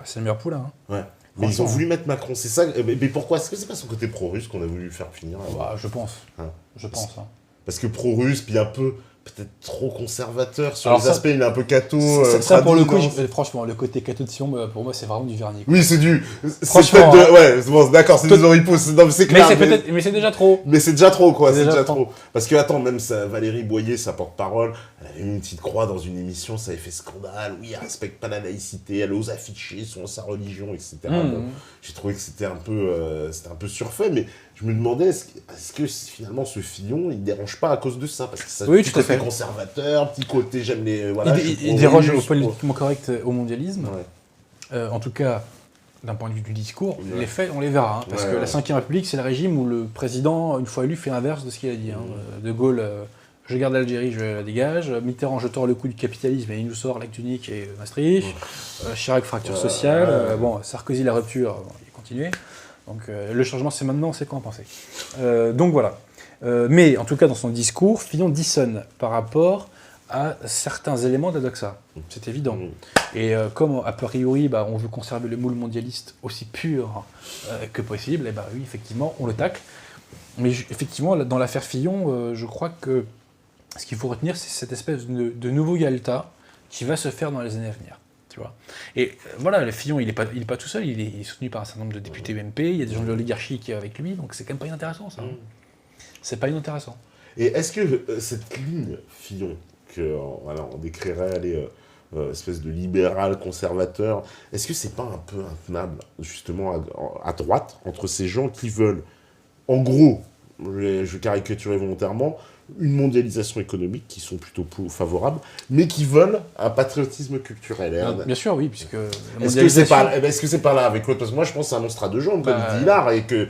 c'est le meilleur poulain. Hein. Ouais. Mais ils ont voulu mettre Macron, c'est ça. Mais pourquoi? Est-ce que c'est pas son côté pro-russe qu'on a voulu faire finir? Je pense. Hein. Je pense. Hein. Parce que pro-russe, puis un peu, peut-être trop conservateur sur les aspects, il est un peu catho. Ça pour le coup, franchement, le côté catho de Sion, pour moi, c'est vraiment du vernis. Oui, c'est du. Franchement. Ouais, bon, d'accord, c'est des oripeaux. Non, c'est clair. Mais c'est déjà trop. Mais c'est déjà trop, quoi. C'est déjà trop. Parce que, attends, même Valérie Boyer, sa porte-parole, elle avait mis une petite croix dans une émission, ça avait fait scandale. Oui, elle respecte pas la laïcité, elle ose afficher sa religion, etc. Bon, j'ai trouvé que c'était un peu surfait, mais je me demandais, est-ce que finalement ce Fillon, il dérange pas à cause de ça? Parce que ça, petit côté conservateur, petit côté j'aime les... Voilà, il déroge au politiquement correct, au mondialisme. Ouais. En tout cas, d'un point de vue du discours, les faits, on les verra. Hein, parce que la 5ème République, c'est le régime où le président, une fois élu, fait l'inverse de ce qu'il a dit. Hein. De Gaulle, je garde l'Algérie, je la dégage. Mitterrand, je tords le coup du capitalisme et il nous sort l'acte unique et Maastricht. Chirac, fracture sociale. Sarkozy, la rupture, il continuait. Donc le changement, c'est maintenant, c'est quoi en penser. Donc voilà. Mais en tout cas, dans son discours, Fillon dissonne par rapport à certains éléments de la doxa. C'est évident. Et comme a priori, on veut conserver le moule mondialiste aussi pur que possible, et oui, effectivement, on le tacle. Mais effectivement, dans l'affaire Fillon, je crois que ce qu'il faut retenir, c'est cette espèce de nouveau Yalta qui va se faire dans les années à venir. Tu vois. Et voilà, le Fillon, il est pas tout seul, il est soutenu par un certain nombre de députés UMP, il y a des gens de l'oligarchie qui sont avec lui, donc c'est quand même pas inintéressant, ça. C'est pas inintéressant. Et est-ce que cette ligne Fillon, on décrirait espèce de libéral conservateur, est-ce que c'est pas un peu intenable, justement, à droite, entre ces gens qui veulent, en gros, je caricaturais volontairement, une mondialisation économique, qui sont plutôt favorables, mais qui veulent un patriotisme culturel. Bien sûr, oui, puisque... Est-ce que c'est pas là avec l'autre? Parce que moi, je pense que c'est un monstre à deux jambes, comme dit Hilar, et que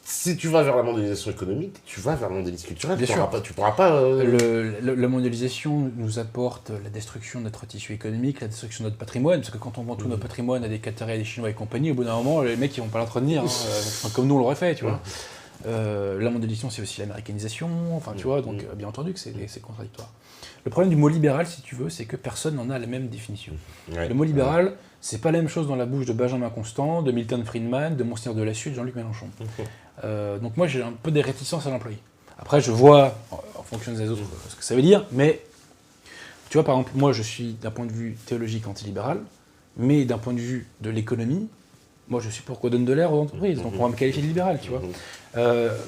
si tu vas vers la mondialisation économique, tu vas vers la mondialisation culturelle. Tu pourras pas... La mondialisation nous apporte la destruction de notre tissu économique, la destruction de notre patrimoine, parce que quand on vend tout notre patrimoine à des Qataris, à des Chinois et compagnie, au bout d'un moment, les mecs, ils vont pas l'entretenir, comme nous on l'aurait fait, tu vois. La mondialisation, c'est aussi l'américanisation, tu vois, donc bien entendu que c'est contradictoire. Le problème du mot libéral, si tu veux, c'est que personne n'en a la même définition. Le mot libéral, c'est pas la même chose dans la bouche de Benjamin Constant, de Milton Friedman, de Monseigneur de Lassus, de Jean-Luc Mélenchon. Donc moi, j'ai un peu des réticences à l'employer. Après, je vois, en fonction des autres, ce que ça veut dire, mais tu vois, par exemple, moi, je suis d'un point de vue théologique antilibéral, mais d'un point de vue de l'économie, moi, je suis pour qu'on donne de l'air aux entreprises, donc on va me qualifier de libéral, tu vois.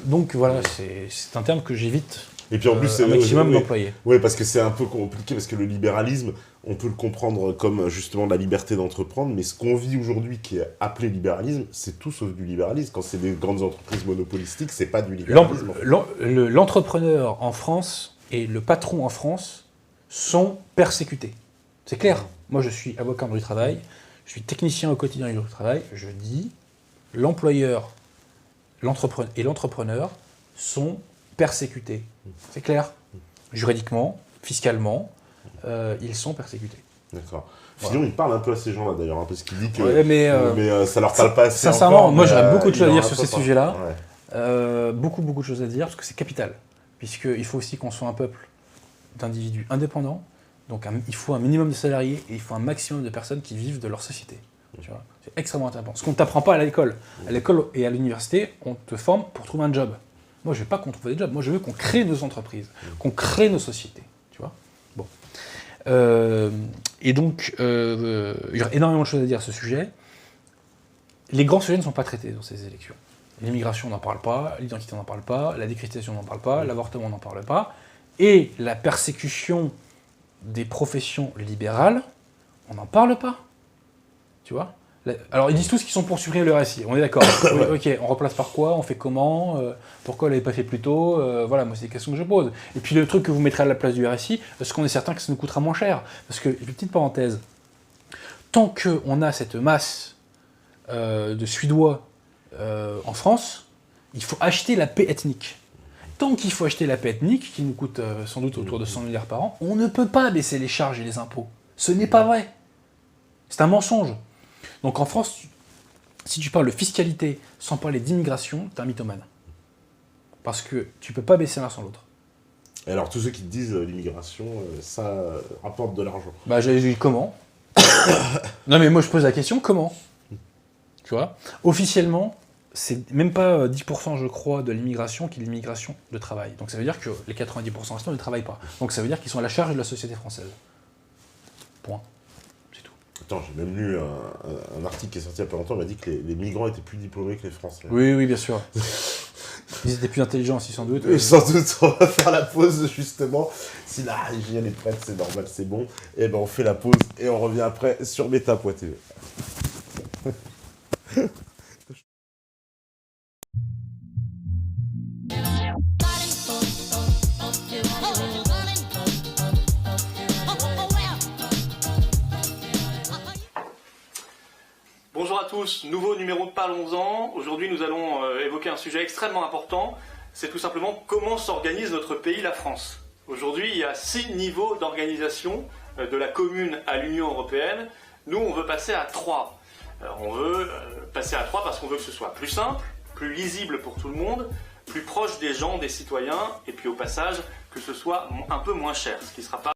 Donc voilà, c'est un terme que j'évite et puis en plus, c'est un maximum d'employer. Oui, parce que c'est un peu compliqué, parce que le libéralisme, on peut le comprendre comme justement la liberté d'entreprendre, mais ce qu'on vit aujourd'hui qui est appelé libéralisme, c'est tout sauf du libéralisme. Quand c'est des grandes entreprises monopolistiques, c'est pas du libéralisme. L'entrepreneur en France et le patron en France sont persécutés. C'est clair. Moi, je suis avocat en droit du travail, je suis technicien au quotidien du droit du travail, je dis l'employeur et l'entrepreneur sont persécutés. C'est clair. Juridiquement, fiscalement, ils sont persécutés. D'accord. Fillon, il parle un peu à ces gens-là d'ailleurs, parce qu'il dit que mais ça leur parle pas assez. Sincèrement, encore, moi j'aurais beaucoup de choses à dire sur ces sujets-là. Ouais. Beaucoup de choses à dire, parce que c'est capital. Puisqu'il faut aussi qu'on soit un peuple d'individus indépendants. Donc il faut un minimum de salariés et il faut un maximum de personnes qui vivent de leur société. Tu vois, c'est extrêmement important. Ce qu'on ne t'apprend pas à l'école. À l'école et à l'université, on te forme pour trouver un job. Moi, je ne veux pas qu'on trouve des jobs. Moi, je veux qu'on crée nos entreprises, qu'on crée nos sociétés. Tu vois. Bon. Et donc, il y a énormément de choses à dire à ce sujet. Les grands sujets ne sont pas traités dans ces élections. L'immigration, on n'en parle pas. L'identité, on n'en parle pas. La décristianisation, on n'en parle pas. L'avortement, on n'en parle pas. Et la persécution des professions libérales, on n'en parle pas. Tu vois ? Alors ils disent tous qu'ils sont pour supprimer le RSI, on est d'accord. Oui, ok, on remplace par quoi? On fait comment? Pourquoi on l'avait pas fait plus tôt? Voilà, moi c'est des questions que je pose. Et puis le truc que vous mettrez à la place du RSI, est-ce qu'on est certain que ça nous coûtera moins cher? Parce que, petite parenthèse, tant qu'on a cette masse de Suédois en France, il faut acheter la paix ethnique. Tant qu'il faut acheter la paix ethnique, qui nous coûte sans doute autour de 100 milliards par an, on ne peut pas baisser les charges et les impôts. Ce n'est pas vrai. C'est un mensonge. Donc en France, si tu parles de fiscalité sans parler d'immigration, t'es un mythomane. Parce que tu peux pas baisser l'un sans l'autre. Et alors, tous ceux qui te disent l'immigration, ça rapporte de l'argent. Bah j'ai dit comment? Non mais moi je pose la question, comment? Tu vois? Officiellement, c'est même pas 10% je crois de l'immigration qui est l'immigration de travail. Donc ça veut dire que les 90% restants ne travaillent pas. Donc ça veut dire qu'ils sont à la charge de la société française. Point. C'est tout. Attends, j'ai même lu un article qui est sorti il y a pas longtemps, il m'a dit que les migrants étaient plus diplômés que les Français. Oui, oui, bien sûr. Ils étaient plus intelligents aussi, sans doute. Sans doute, on va faire la pause justement. Si la hygiène est prête, c'est normal, c'est bon. Et ben on fait la pause et on revient après sur Meta.tv. Bonjour à tous, nouveau numéro de Parlons-en. Aujourd'hui nous allons évoquer un sujet extrêmement important, c'est tout simplement comment s'organise notre pays, la France. Aujourd'hui il y a 6 niveaux d'organisation de la commune à l'Union européenne. Nous on veut passer à 3. On veut passer à 3 parce qu'on veut que ce soit plus simple, plus lisible pour tout le monde, plus proche des gens, des citoyens, et puis au passage que ce soit un peu moins cher, ce qui ne sera pas